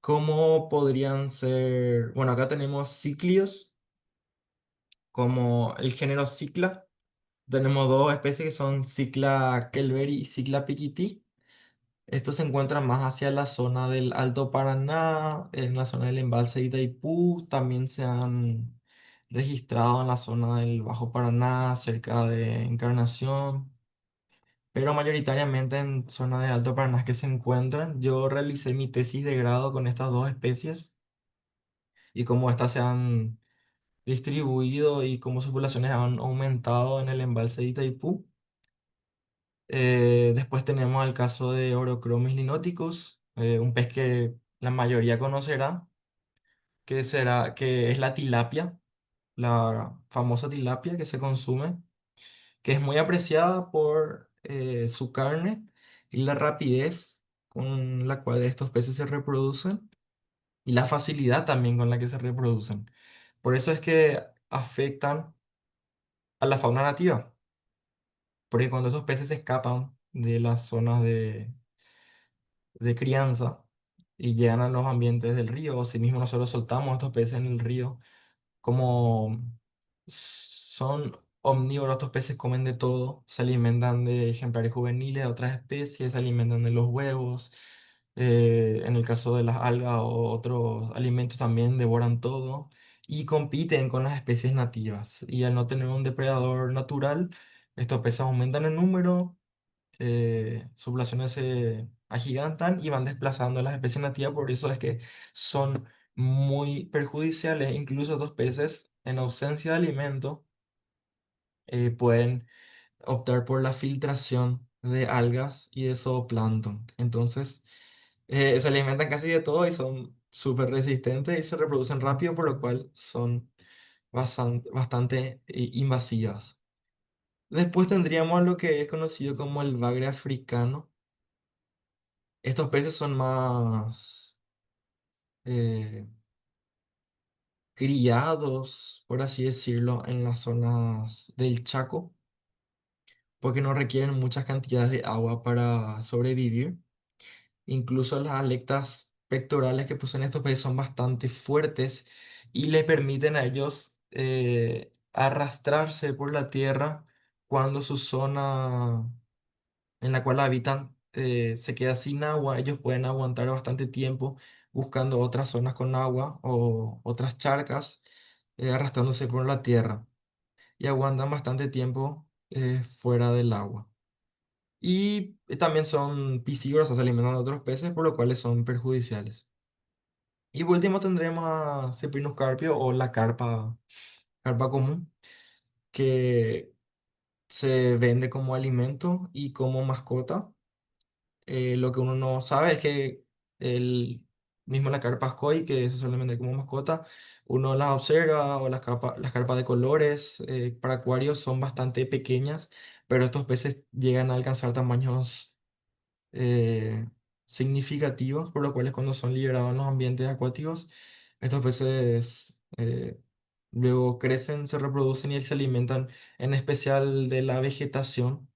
como podrían ser, bueno, acá tenemos cíclidos, como el género Cicla. Tenemos dos especies que son Cicla kelveri y Cicla piquiti. Estos se encuentran más hacia la zona del Alto Paraná, en la zona del embalse de Itaipú. También se han registrado en la zona del Bajo Paraná, cerca de Encarnación, pero mayoritariamente en zona de Alto Paraná que se encuentran. Yo realicé mi tesis de grado con estas dos especies y cómo estas se han distribuido y cómo sus poblaciones han aumentado en el embalse de Itaipú. Después tenemos el caso de Orochromis linoticus, un pez que la mayoría conocerá, que es la tilapia, la famosa tilapia que se consume, que es muy apreciada por su carne y la rapidez con la cual estos peces se reproducen y la facilidad también con la que se reproducen. Por eso es que afectan a la fauna nativa, porque cuando esos peces escapan de las zonas de crianza y llegan a los ambientes del río, o si mismo nosotros soltamos estos peces en el río, como son omnívoros, estos peces comen de todo, se alimentan de ejemplares juveniles de otras especies, se alimentan de los huevos, en el caso de las algas o otros alimentos también devoran todo y compiten con las especies nativas. Y al no tener un depredador natural, estos peces aumentan en número, sus poblaciones se agigantan y van desplazando a las especies nativas, por eso es que son muy perjudiciales. Incluso estos peces, en ausencia de alimento, pueden optar por la filtración de algas y de zooplancton. Entonces, se alimentan casi de todo y son súper resistentes y se reproducen rápido, por lo cual son bastante invasivas. Después tendríamos lo que es conocido como el bagre africano. Estos peces son más eh, criados, por así decirlo, en las zonas del Chaco, porque no requieren muchas cantidades de agua para sobrevivir. Incluso las aletas pectorales que poseen estos peces son bastante fuertes y les permiten a ellos arrastrarse por la tierra cuando su zona en la cual habitan se queda sin agua. Ellos pueden aguantar bastante tiempo buscando otras zonas con agua o otras charcas, arrastrándose por la tierra y aguantan bastante tiempo fuera del agua. Y también son piscívoros, o sea, se alimentan de otros peces, por lo cual son perjudiciales. Y por último tendremos a Cephinus o la carpa común, que se vende como alimento y como mascota. Lo que uno no sabe es que el mismo la carpa koi, que se suele vender como mascota, uno las observa o las carpas de colores para acuarios son bastante pequeñas, pero estos peces llegan a alcanzar tamaños eh, significativos, por lo cual cuando son liberados en los ambientes acuáticos, estos peces luego crecen, se reproducen y se alimentan en especial de la vegetación,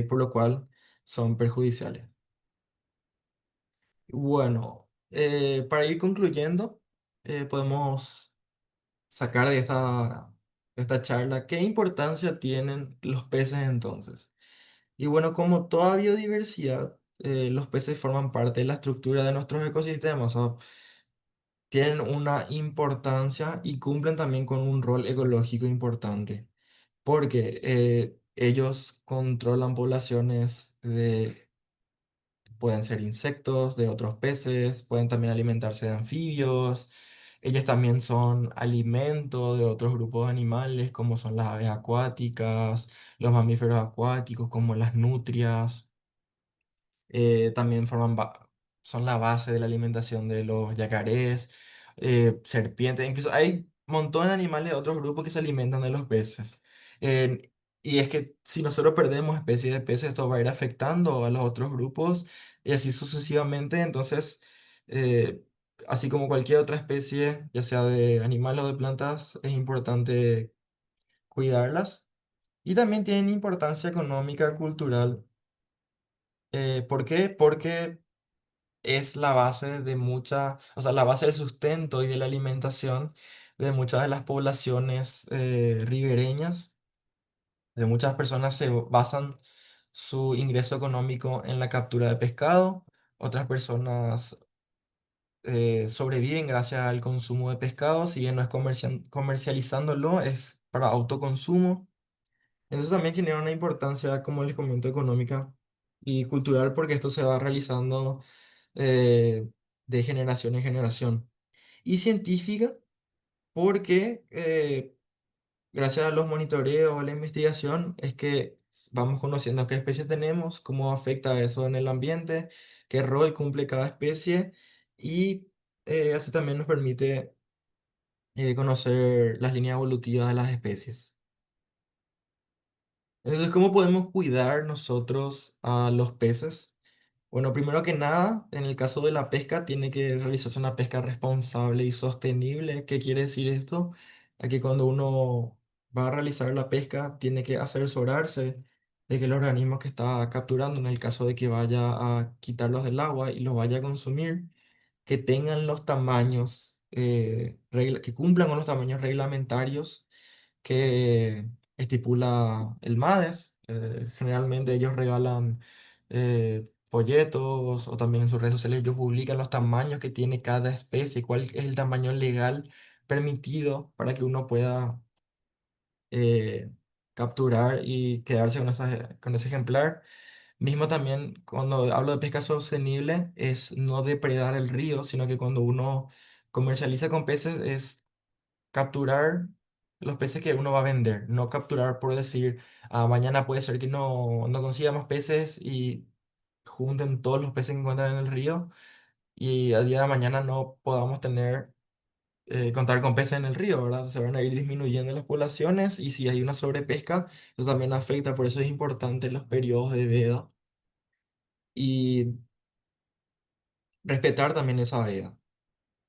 por lo cual son perjudiciales. Bueno, para ir concluyendo, podemos sacar de esta charla qué importancia tienen los peces entonces. Y bueno, como toda biodiversidad, los peces forman parte de la estructura de nuestros ecosistemas, o sea, tienen una importancia y cumplen también con un rol ecológico importante, porque ellos controlan poblaciones de, pueden ser insectos, de otros peces, pueden también alimentarse de anfibios. Ellos también son alimento de otros grupos de animales, como son las aves acuáticas, los mamíferos acuáticos, como las nutrias. También son la base de la alimentación de los yacarés, serpientes, incluso hay un montón de animales de otros grupos que se alimentan de los peces. Y es que si nosotros perdemos especies de peces, esto va a ir afectando a los otros grupos y así sucesivamente. Entonces, eh, así como cualquier otra especie, ya sea de animal o de plantas, es importante cuidarlas. Y también tienen importancia económica, cultural. ¿Por qué? Porque es la base de o sea, la base del sustento y de la alimentación de muchas de las poblaciones ribereñas. De muchas personas se basan su ingreso económico en la captura de pescado. Otras personas sobreviven gracias al consumo de pescado, si bien no es comercializándolo, es para autoconsumo. Entonces también tiene una importancia, como les comento, económica y cultural porque esto se va realizando eh, de generación en generación. Y científica porque gracias a los monitoreos, a la investigación, es que vamos conociendo qué especies tenemos, cómo afecta eso en el ambiente, qué rol cumple cada especie y así también nos permite conocer las líneas evolutivas de las especies. Entonces, ¿cómo podemos cuidar nosotros a los peces? Bueno, primero que nada, en el caso de la pesca, tiene que realizarse una pesca responsable y sostenible. ¿Qué quiere decir esto? Aquí cuando uno va a realizar la pesca, tiene que asesorarse de que el organismo que está capturando, en el caso de que vaya a quitarlos del agua y los vaya a consumir, que tengan los tamaños, que cumplan con los tamaños reglamentarios estipula el MADES. Generalmente ellos regalan folletos o también en sus redes sociales ellos publican los tamaños que tiene cada especie, cuál es el tamaño legal permitido para que uno pueda eh, capturar y quedarse con ese ejemplar. Mismo también cuando hablo de pesca sostenible es no depredar el río, sino que cuando uno comercializa con peces es capturar los peces que uno va a vender, no capturar por decir, "Ah, mañana puede ser que no consiga más peces y junten todos los peces que encuentran en el río y al día de mañana no podamos contar con peces en el río, ¿verdad? Se van a ir disminuyendo las poblaciones y si hay una sobrepesca, eso también afecta, por eso es importante los periodos de veda y respetar también esa veda.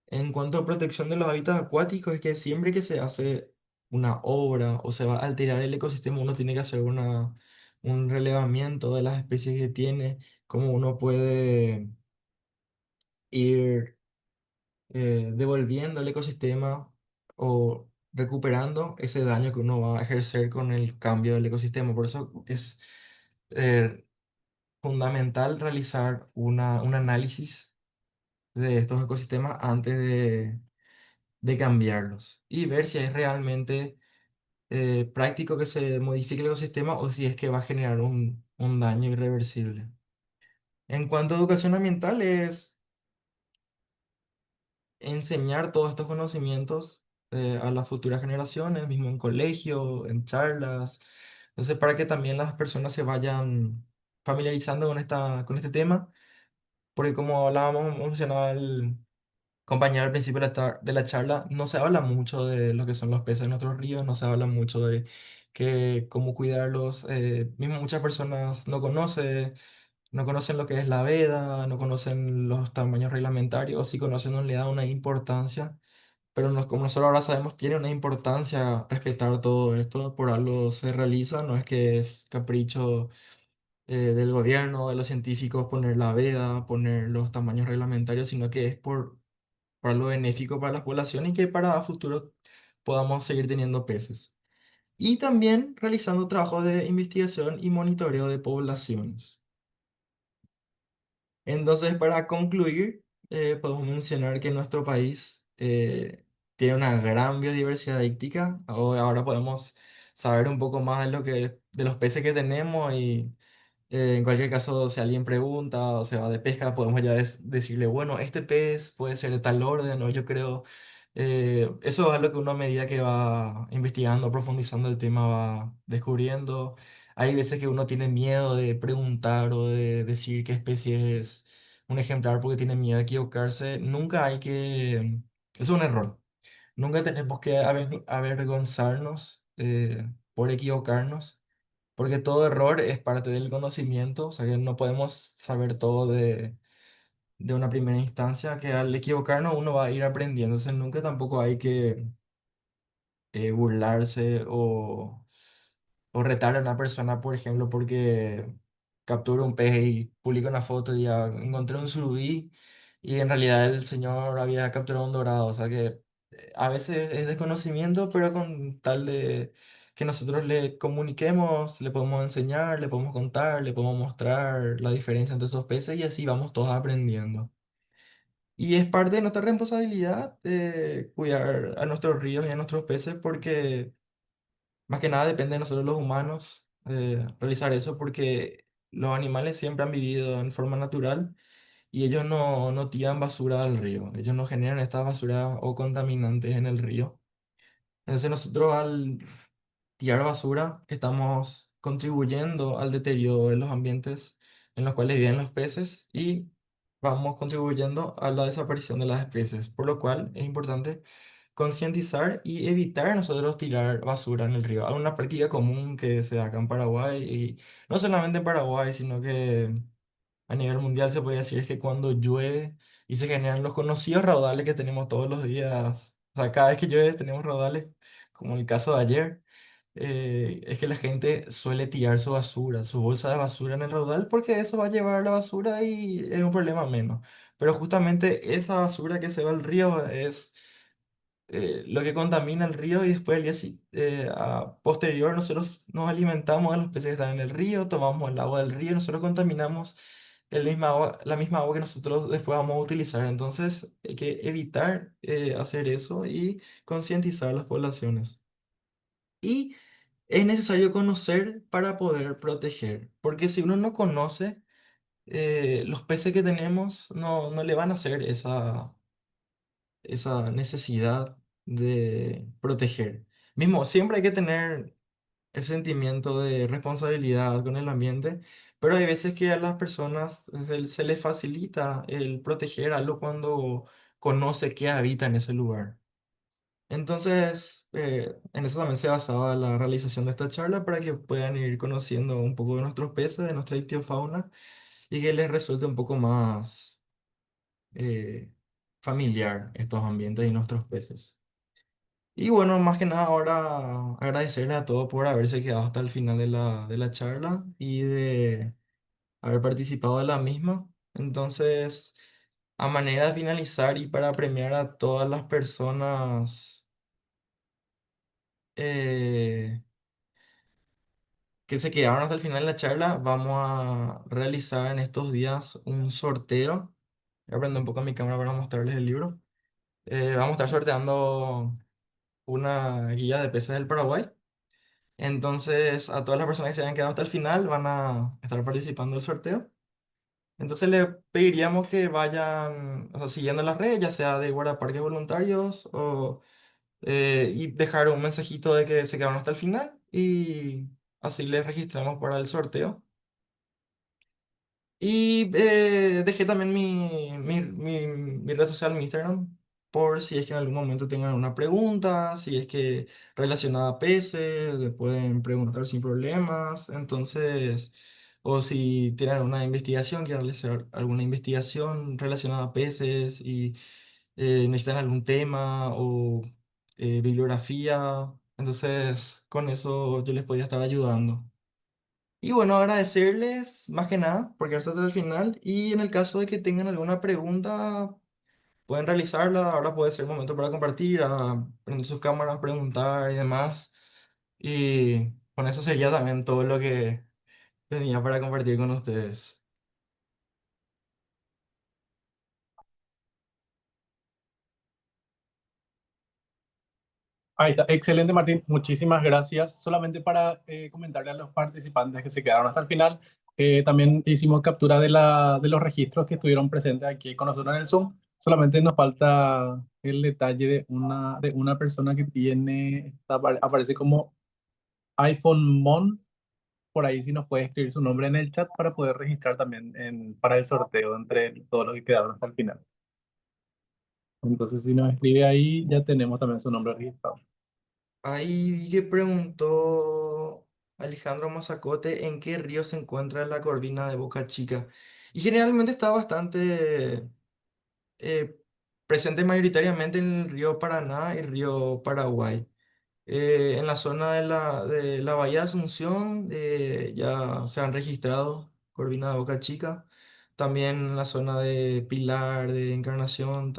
En cuanto a protección de los hábitats acuáticos, es que siempre que se hace una obra o se va a alterar el ecosistema, uno tiene que hacer un relevamiento de las especies que tiene, cómo uno puede ir devolviendo el ecosistema o recuperando ese daño que uno va a ejercer con el cambio del ecosistema. Por eso es eh, fundamental realizar un análisis de estos ecosistemas antes de cambiarlos y ver si es realmente práctico que se modifique el ecosistema o si es que va a generar un daño irreversible. En cuanto a educación ambiental, es enseñar todos estos conocimientos a las futuras generaciones, mismo en colegio, en charlas, entonces para que también las personas se vayan familiarizando con este tema, porque como hablábamos, mencionaba el compañero al principio de la charla, no se habla mucho de lo que son los peces en nuestros ríos, no se habla mucho de cómo cuidarlos. Mismo muchas personas no conocen lo que es la veda, no conocen los tamaños reglamentarios, o si conocen no le dan una importancia. Pero como nosotros ahora sabemos, tiene una importancia respetar todo esto, por algo se realiza, no es que es capricho del gobierno, de los científicos poner la veda, poner los tamaños reglamentarios, sino que es para lo benéfico para la población y que para futuro podamos seguir teniendo peces. Y también realizando trabajos de investigación y monitoreo de poblaciones. Entonces, para concluir, podemos mencionar que nuestro país tiene una gran biodiversidad íctica. Ahora podemos saber un poco más de los peces que tenemos y en cualquier caso, si alguien pregunta o se va de pesca, podemos ya decirle, bueno, este pez puede ser de tal orden, o yo creo, eso es lo que uno a medida que va investigando, profundizando el tema, va descubriendo. Hay veces que uno tiene miedo de preguntar o de decir qué especie es un ejemplar porque tiene miedo de equivocarse. Nunca hay que... Es un error. Nunca tenemos que avergonzarnos por equivocarnos porque todo error es parte del conocimiento, o sea que no podemos saber todo de una primera instancia, que al equivocarnos uno va a ir aprendiendo, entonces nunca tampoco hay que burlarse o retar a una persona, por ejemplo, porque captura un pez y publica una foto y ya encontré un surubí y en realidad el señor había capturado un dorado. O sea que a veces es desconocimiento, pero con tal de que nosotros le comuniquemos, le podemos enseñar, le podemos contar, le podemos mostrar la diferencia entre esos peces y así vamos todos aprendiendo. Y es parte de nuestra responsabilidad cuidar a nuestros ríos y a nuestros peces porque más que nada depende de nosotros los humanos realizar eso porque los animales siempre han vivido en forma natural y ellos no tiran basura al río, ellos no generan estas basuras o contaminantes en el río. Entonces nosotros al tirar basura estamos contribuyendo al deterioro de los ambientes en los cuales viven los peces y vamos contribuyendo a la desaparición de las especies, por lo cual es importante concientizar y evitar nosotros tirar basura en el río. Una práctica común que se da acá en Paraguay y no solamente en Paraguay, sino que a nivel mundial se podría decir es que cuando llueve y se generan los conocidos raudales que tenemos todos los días, o sea, cada vez que llueve tenemos raudales, como el caso de ayer, es que la gente suele tirar su basura, su bolsa de basura en el raudal porque eso va a llevar la basura y es un problema menos. Pero justamente esa basura que se va al río es lo que contamina el río y después a posterior nosotros nos alimentamos de los peces que están en el río, tomamos el agua del río, nosotros contaminamos la misma agua que nosotros después vamos a utilizar. Entonces hay que evitar hacer eso y concientizar a las poblaciones. Y es necesario conocer para poder proteger, porque si uno no conoce, los peces que tenemos no le van a hacer esa necesidad de proteger. Mismo, siempre hay que tener ese sentimiento de responsabilidad con el ambiente, pero hay veces que a las personas se les facilita el proteger algo cuando conoce qué habita en ese lugar. Entonces, en eso también se basaba la realización de esta charla para que puedan ir conociendo un poco de nuestros peces, de nuestra ictiofauna y que les resulte un poco más eh, familiar estos ambientes y nuestros peces. Y bueno, más que nada ahora agradecerle a todos por haberse quedado hasta el final de de la charla y de haber participado de la misma. Entonces, a manera de finalizar y para premiar a todas las personas eh, que se quedaron hasta el final de la charla, vamos a realizar en estos días un sorteo. Voy a prender un poco mi cámara para mostrarles el libro. Vamos a estar sorteando una guía de peces del Paraguay. Entonces, a todas las personas que se hayan quedado hasta el final van a estar participando del sorteo. Entonces, le pediríamos que vayan, o sea, siguiendo las redes, ya sea de guardaparques voluntarios y dejar un mensajito de que se quedaron hasta el final y así les registramos para el sorteo. Y dejé también mi red social, mi Instagram, por si es que en algún momento tengan alguna pregunta, si es que relacionada a peces, le pueden preguntar sin problemas. Entonces, o si tienen alguna investigación, quieren realizar alguna investigación relacionada a peces y necesitan algún tema o bibliografía, entonces con eso yo les podría estar ayudando. Y bueno, agradecerles más que nada por quedarse hasta el final. Y en el caso de que tengan alguna pregunta, pueden realizarla. Ahora puede ser el momento para compartir, prender sus cámaras, preguntar y demás. Y con eso sería también todo lo que tenía para compartir con ustedes. Ahí está. Excelente, Martín. Muchísimas gracias. Solamente para comentarle a los participantes que se quedaron hasta el final, también hicimos captura de de los registros que estuvieron presentes aquí con nosotros en el Zoom. Solamente nos falta el detalle de de una persona que tiene, aparece como iPhone Mon. Por ahí si nos puede escribir su nombre en el chat para poder registrar también para el sorteo entre todos los que quedaron hasta el final. Entonces, si nos escribe ahí, ya tenemos también su nombre registrado. Ahí vi que preguntó Alejandro Mazacote en qué río se encuentra la corvina de Boca Chica. Y generalmente está bastante eh, presente mayoritariamente en el río Paraná y río Paraguay. En la zona de de la Bahía de Asunción ya se han registrado corvina de Boca Chica. También en la zona de Pilar, de Encarnación,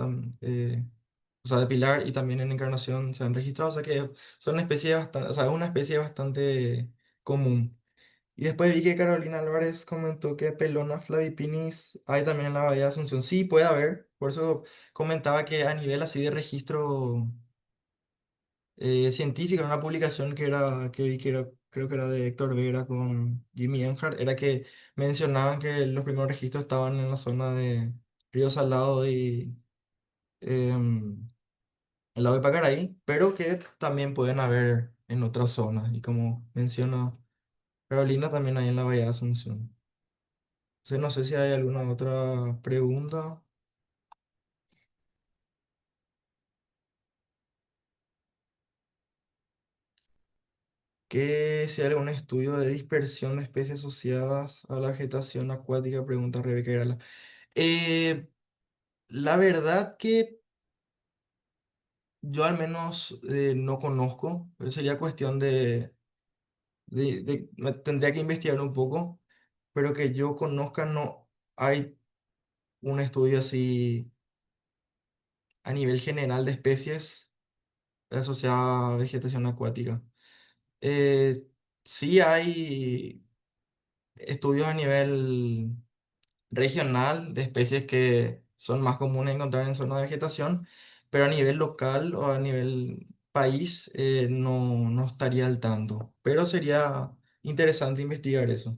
o sea, de Pilar y también en Encarnación se han registrado. O sea que son especies bastante, o sea, es una especie bastante común. Y después vi que Carolina Álvarez comentó que Pelona flavipinis hay también en la Bahía de Asunción. Sí, puede haber. Por eso comentaba que a nivel así de registro científico, en una publicación que vi que era, creo que era de Héctor Vera con Jimmy Enhart, era que mencionaban que los primeros registros estaban en la zona de Río Salado y em, el lago de Pacaraí, pero que también pueden haber en otras zonas. Y como menciona Carolina, también hay en la Bahía de Asunción. Entonces, no sé si hay alguna otra pregunta. Que si hay algún estudio de dispersión de especies asociadas a la vegetación acuática, pregunta Rebeca Grala. Eh, la verdad que yo al menos no conozco, sería cuestión tendría que investigar un poco, pero que yo conozca no hay un estudio así a nivel general de especies. asociada a vegetación acuática. Eh, sí hay estudios a nivel regional de especies que son más comunes encontrar en zona de vegetación, pero a nivel local o a nivel país no estaría al tanto. Pero sería interesante investigar eso.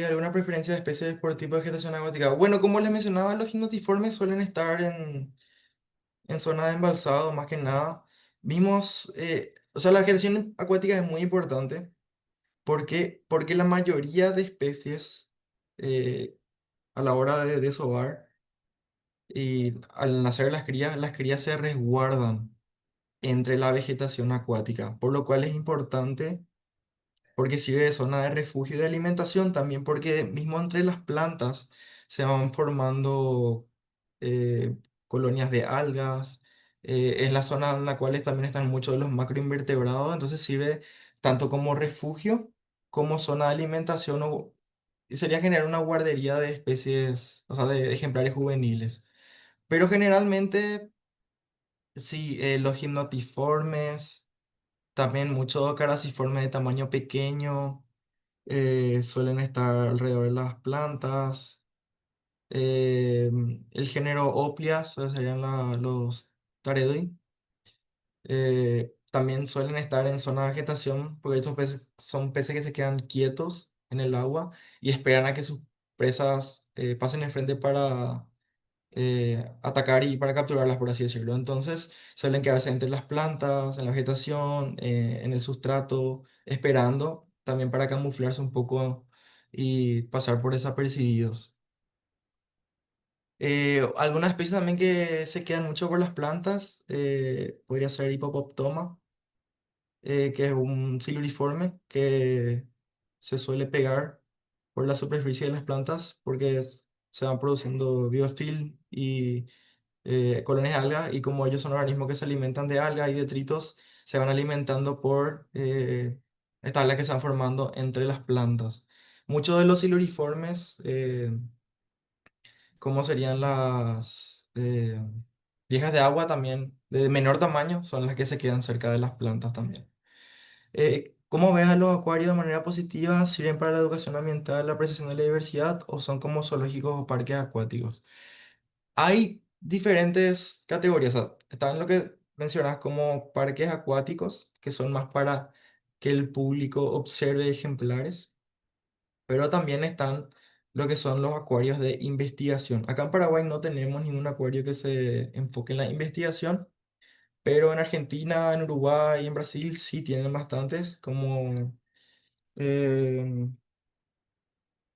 ¿Alguna preferencia de especies por tipo de vegetación acuática? Bueno, como les mencionaba, los gimnotiformes suelen estar en zona de embalsado más que nada. Vimos, o sea, la vegetación acuática es muy importante. ¿Por qué? Porque la mayoría de especies eh, a la hora de desovar y al nacer las crías se resguardan entre la vegetación acuática, por lo cual es importante porque sirve de zona de refugio y de alimentación, también porque mismo entre las plantas se van formando eh, colonias de algas, en la zona en la cual también están muchos de los macroinvertebrados, entonces sirve tanto como refugio como zona de alimentación y sería generar una guardería de especies, o sea, de ejemplares juveniles. Pero generalmente, sí, los gimnotiformes, también muchos carasiformes de tamaño pequeño, suelen estar alrededor de las plantas. Eh, el género Oplias, o sea, serían los Taredoi, también suelen estar en zona de vegetación, porque esos peces son peces que se quedan quietos en el agua y esperan a que sus presas pasen enfrente para atacar y para capturarlas, por así decirlo. Entonces suelen quedarse entre las plantas, en la vegetación, en el sustrato, esperando también para camuflarse un poco y pasar por desapercibidos. Algunas especies también que se quedan mucho por las plantas, podría ser Hipopoptoma, que es un siluriforme que se suele pegar por la superficie de las plantas porque se van produciendo biofilm y colonias de algas y como ellos son organismos que se alimentan de algas y detritos, se van alimentando por estas algas que se van formando entre las plantas. Muchos de los siluriformes, como serían las viejas de agua también, de menor tamaño, son las que se quedan cerca de las plantas también. ¿Cómo ves a los acuarios de manera positiva? ¿Sirven para la educación ambiental, la apreciación de la diversidad o son como zoológicos o parques acuáticos? Hay diferentes categorías. O sea, están lo que mencionas como parques acuáticos, que son más para que el público observe ejemplares, pero también están lo que son los acuarios de investigación. Acá en Paraguay no tenemos ningún acuario que se enfoque en la investigación, pero en Argentina, en Uruguay y en Brasil sí tienen bastantes, como eh,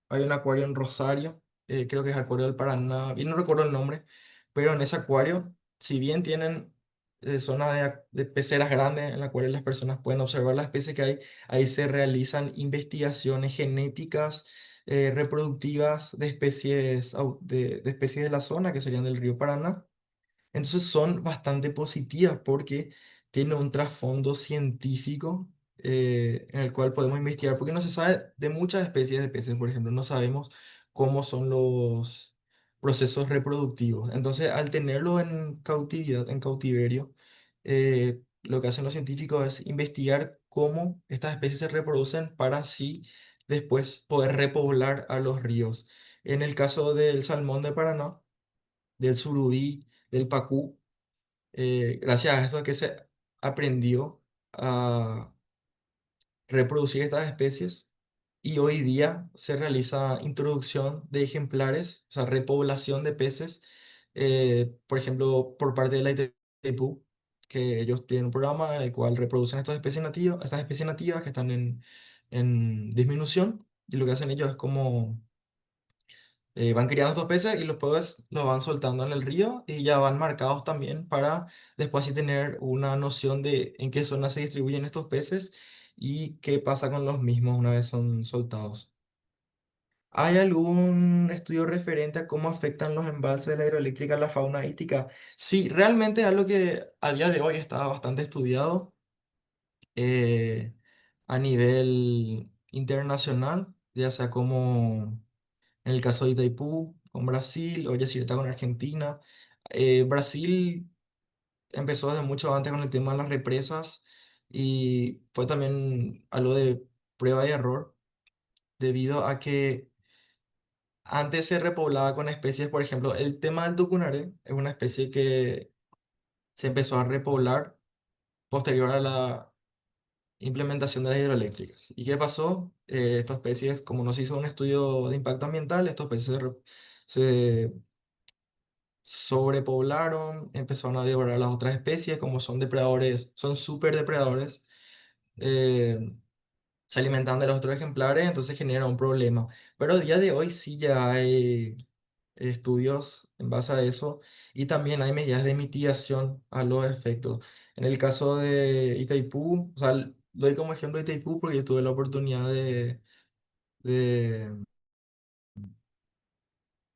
hay un acuario en Rosario, creo que es Acuario del Paraná, bien no recuerdo el nombre, pero en ese acuario, si bien tienen zonas de peceras grandes en las cuales las personas pueden observar las especies que hay, ahí se realizan investigaciones genéticas, reproductivas de especies, de especies de la zona, que serían del río Paraná. Entonces son bastante positivas porque tiene un trasfondo científico en el cual podemos investigar, porque no se sabe de muchas especies de peces, por ejemplo, no sabemos cómo son los procesos reproductivos. Entonces, al tenerlo en cautividad, en cautiverio, lo que hacen los científicos es investigar cómo estas especies se reproducen para así después poder repoblar a los ríos. En el caso del salmón de Paraná, del surubí, del pacú, gracias a eso que se aprendió a reproducir estas especies y hoy día se realiza introducción de ejemplares, o sea, repoblación de peces, por ejemplo, por parte de la ITPU, que ellos tienen un programa en el cual reproducen estas especies nativas que están en disminución y lo que hacen ellos es como van criando estos peces y los peces los van soltando en el río y ya van marcados también para después así tener una noción de en qué zona se distribuyen estos peces y qué pasa con los mismos una vez son soltados. ¿Hay algún estudio referente a cómo afectan los embalses de la hidroeléctrica a la fauna hídrica? Sí, realmente es algo que a día de hoy está bastante estudiado eh, a nivel internacional, ya sea como en el caso de Itaipú con Brasil o Yacyretá con Argentina. Brasil empezó desde mucho antes con el tema de las represas y fue también algo de prueba y error debido a que antes se repoblaba con especies, por ejemplo, el tema del tucunaré es una especie que se empezó a repoblar posterior a la implementación de las hidroeléctricas. ¿Y qué pasó? Estas especies, como no se hizo un estudio de impacto ambiental, estas especies se sobrepoblaron, empezaron a devorar a las otras especies, como son depredadores, son súper depredadores, eh, se alimentan de los otros ejemplares, entonces genera un problema. Pero a día de hoy sí ya hay estudios en base a eso y también hay medidas de mitigación a los efectos. En el caso de Itaipú, o sea, doy como ejemplo Itaipú porque yo tuve la oportunidad de,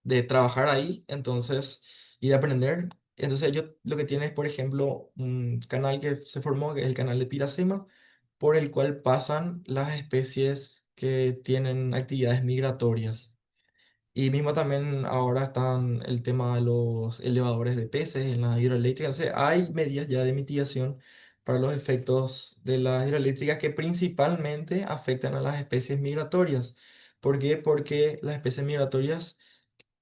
de trabajar ahí, entonces, y de aprender. Entonces ellos lo que tienen es, por ejemplo, un canal que se formó, que es el canal de Piracema, por el cual pasan las especies que tienen actividades migratorias. Y mismo también ahora están el tema de los elevadores de peces en la hidroeléctrica. Entonces hay medidas ya de mitigación para los efectos de las hidroeléctricas que principalmente afectan a las especies migratorias. ¿Por qué? Porque las especies migratorias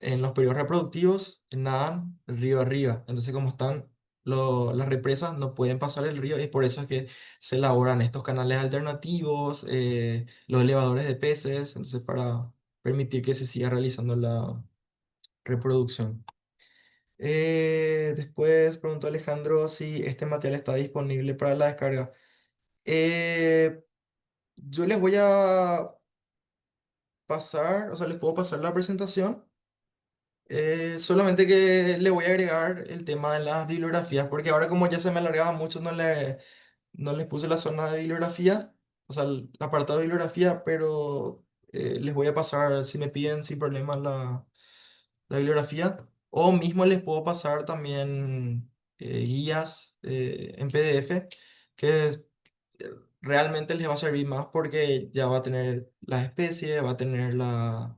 en los periodos reproductivos nadan río arriba. Entonces, como están las represas, no pueden pasar el río y por eso es que se elaboran estos canales alternativos, los elevadores de peces, entonces para permitir que se siga realizando la reproducción. Después preguntó Alejandro si este material está disponible para la descarga. Eh, yo les voy a pasar, o sea, les puedo pasar la presentación. Solamente que le voy a agregar el tema de las bibliografías, porque ahora como ya se me alargaba mucho, no les puse la zona de bibliografía, o sea, el apartado de bibliografía, pero les voy a pasar, si me piden sin problema, la bibliografía. O mismo les puedo pasar también guías en PDF, que realmente les va a servir más porque ya va a tener las especies, va a tener la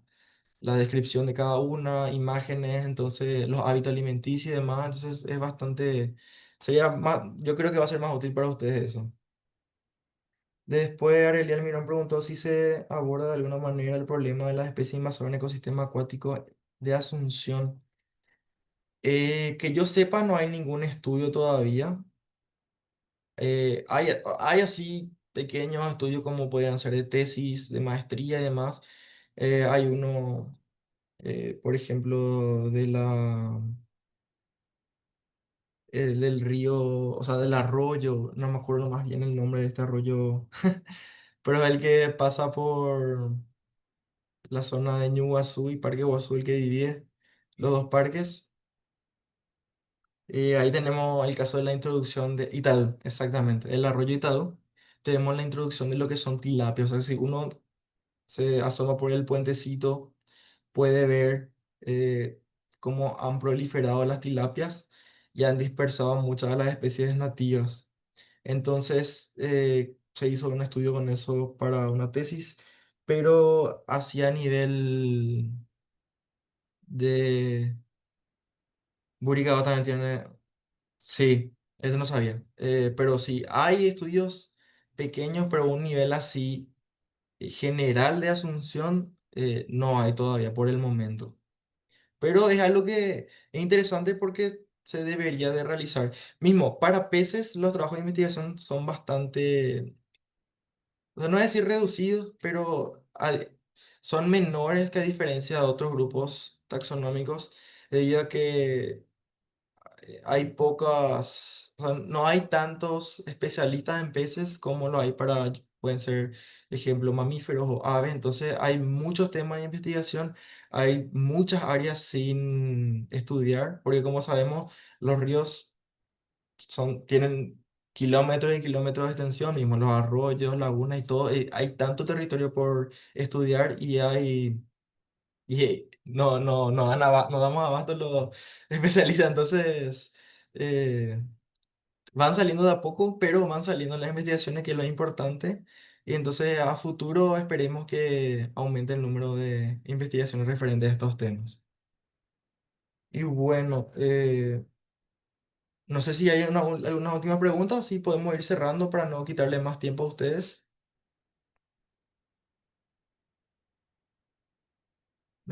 descripción de cada una, imágenes, entonces los hábitos alimenticios y demás, entonces es bastante, sería más, yo creo que va a ser más útil para ustedes eso. Después Aurelio Almirón preguntó si se aborda de alguna manera el problema de las especies invasoras en el ecosistema acuático de Asunción. Que yo sepa, no hay ningún estudio todavía. Hay así pequeños estudios como pueden ser de tesis, de maestría y demás. Hay uno, por ejemplo, del río, o sea, del arroyo, no me acuerdo más bien el nombre de este arroyo, pero el que pasa por la zona de Ñuguazú y Parque Guazú, el que divide los dos parques. Ahí tenemos el caso de la introducción de Itadú, exactamente, el arroyo Itadú. Tenemos la introducción de lo que son tilapias, o sea, si uno se asoma por el puentecito, puede ver cómo han proliferado las tilapias y han dispersado muchas de las especies nativas. Entonces, se hizo un estudio con eso para una tesis, pero hacia nivel de Burigado también tiene, sí, eso no sabía. Pero sí, hay estudios pequeños, pero un nivel así general de Asunción no hay todavía por el momento. Pero es algo que es interesante porque se debería de realizar. Mismo, para peces los trabajos de investigación son bastante, o sea, no es decir reducidos, pero son menores que a diferencia de otros grupos taxonómicos, debido a que hay pocas, o sea, no hay tantos especialistas en peces como lo hay para, pueden ser, ejemplo, mamíferos o aves. Entonces hay muchos temas de investigación, hay muchas áreas sin estudiar, porque como sabemos, los ríos tienen kilómetros y kilómetros de extensión, mismo los arroyos, lagunas y todo. Hay tanto territorio por estudiar y hay y no damos abasto los especialistas, entonces eh, van saliendo de a poco, pero van saliendo las investigaciones, que es lo importante, y entonces a futuro esperemos que aumente el número de investigaciones referentes a estos temas. Y bueno, no sé si hay alguna última pregunta o si podemos ir cerrando para no quitarle más tiempo a ustedes.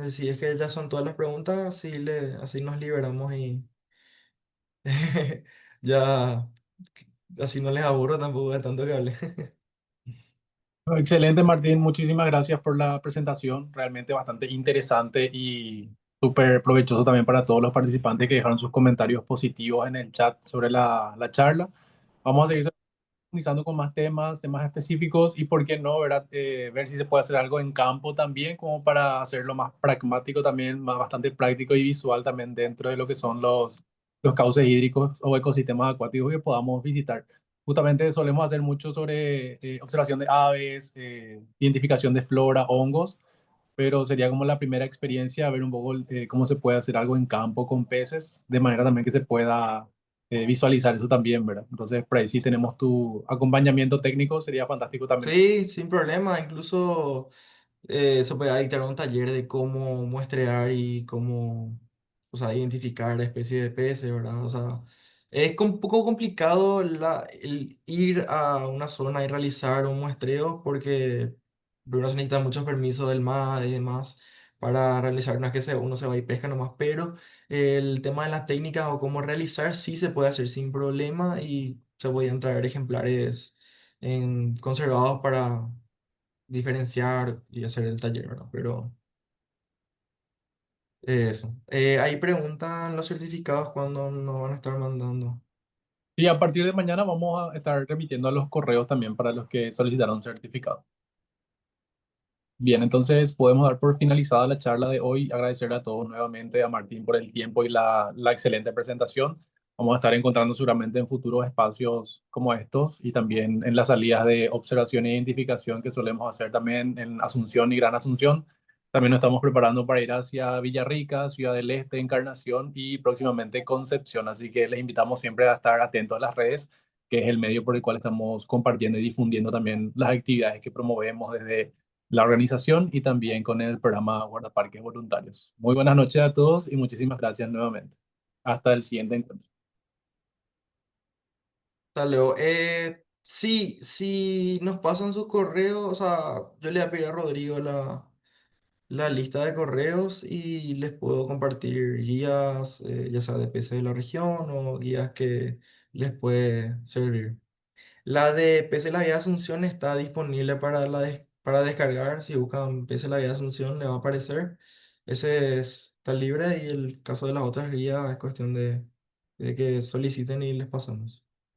Si es que ya son todas las preguntas, así nos liberamos y ya así no les aburro tampoco de tanto que hablé. Excelente, Martín. Muchísimas gracias por la presentación. Realmente bastante interesante y súper provechoso también para todos los participantes que dejaron sus comentarios positivos en el chat sobre la charla. Vamos a seguir profundizando con más temas, temas específicos y, por qué no, ¿verdad? Ver si se puede hacer algo en campo también, como para hacerlo más pragmático también, más bastante práctico y visual también dentro de lo que son los cauces hídricos o ecosistemas acuáticos que podamos visitar. Justamente solemos hacer mucho sobre observación de aves, identificación de flora, hongos, pero sería como la primera experiencia ver un poco cómo se puede hacer algo en campo con peces, de manera también que se pueda visualizar eso también, ¿verdad? Entonces, por ahí si tenemos tu acompañamiento técnico, sería fantástico también. Sí, sin problema. Incluso se puede dictar un taller de cómo muestrear y cómo, o sea, identificar especies de peces, ¿verdad? O sea, es un poco complicado el ir a una zona y realizar un muestreo porque primero se necesitan muchos permisos del mar y demás para realizar, no es que uno se va y pesca nomás, pero el tema de las técnicas o cómo realizar sí se puede hacer sin problema y se pueden traer ejemplares conservados para diferenciar y hacer el taller, ¿verdad? Pero eso. Ahí preguntan los certificados cuándo nos van a estar mandando. Y a partir de mañana vamos a estar remitiendo a los correos también para los que solicitaron certificado. Bien, entonces podemos dar por finalizada la charla de hoy. Agradecerle a todos nuevamente, a Martín por el tiempo y la excelente presentación. Vamos a estar encontrando seguramente en futuros espacios como estos y también en las salidas de observación e identificación que solemos hacer también en Asunción y Gran Asunción. También nos estamos preparando para ir hacia Villarrica, Ciudad del Este, Encarnación y próximamente Concepción. Así que les invitamos siempre a estar atentos a las redes, que es el medio por el cual estamos compartiendo y difundiendo también las actividades que promovemos desde la organización y también con el programa Guardaparques Voluntarios. Muy buenas noches a todos y muchísimas gracias nuevamente. Hasta el siguiente encuentro. Hasta luego. Sí, si nos pasan sus correos, o sea, yo le voy a pedir a Rodrigo la lista de correos y les puedo compartir guías, ya sea de peces de la región o guías que les puede servir. La de PC La Vía Asunción está disponible para descargar. Si buscan PC La Vía Asunción, le va a aparecer. Está libre y el caso de las otras guías es cuestión de que soliciten y les pasamos.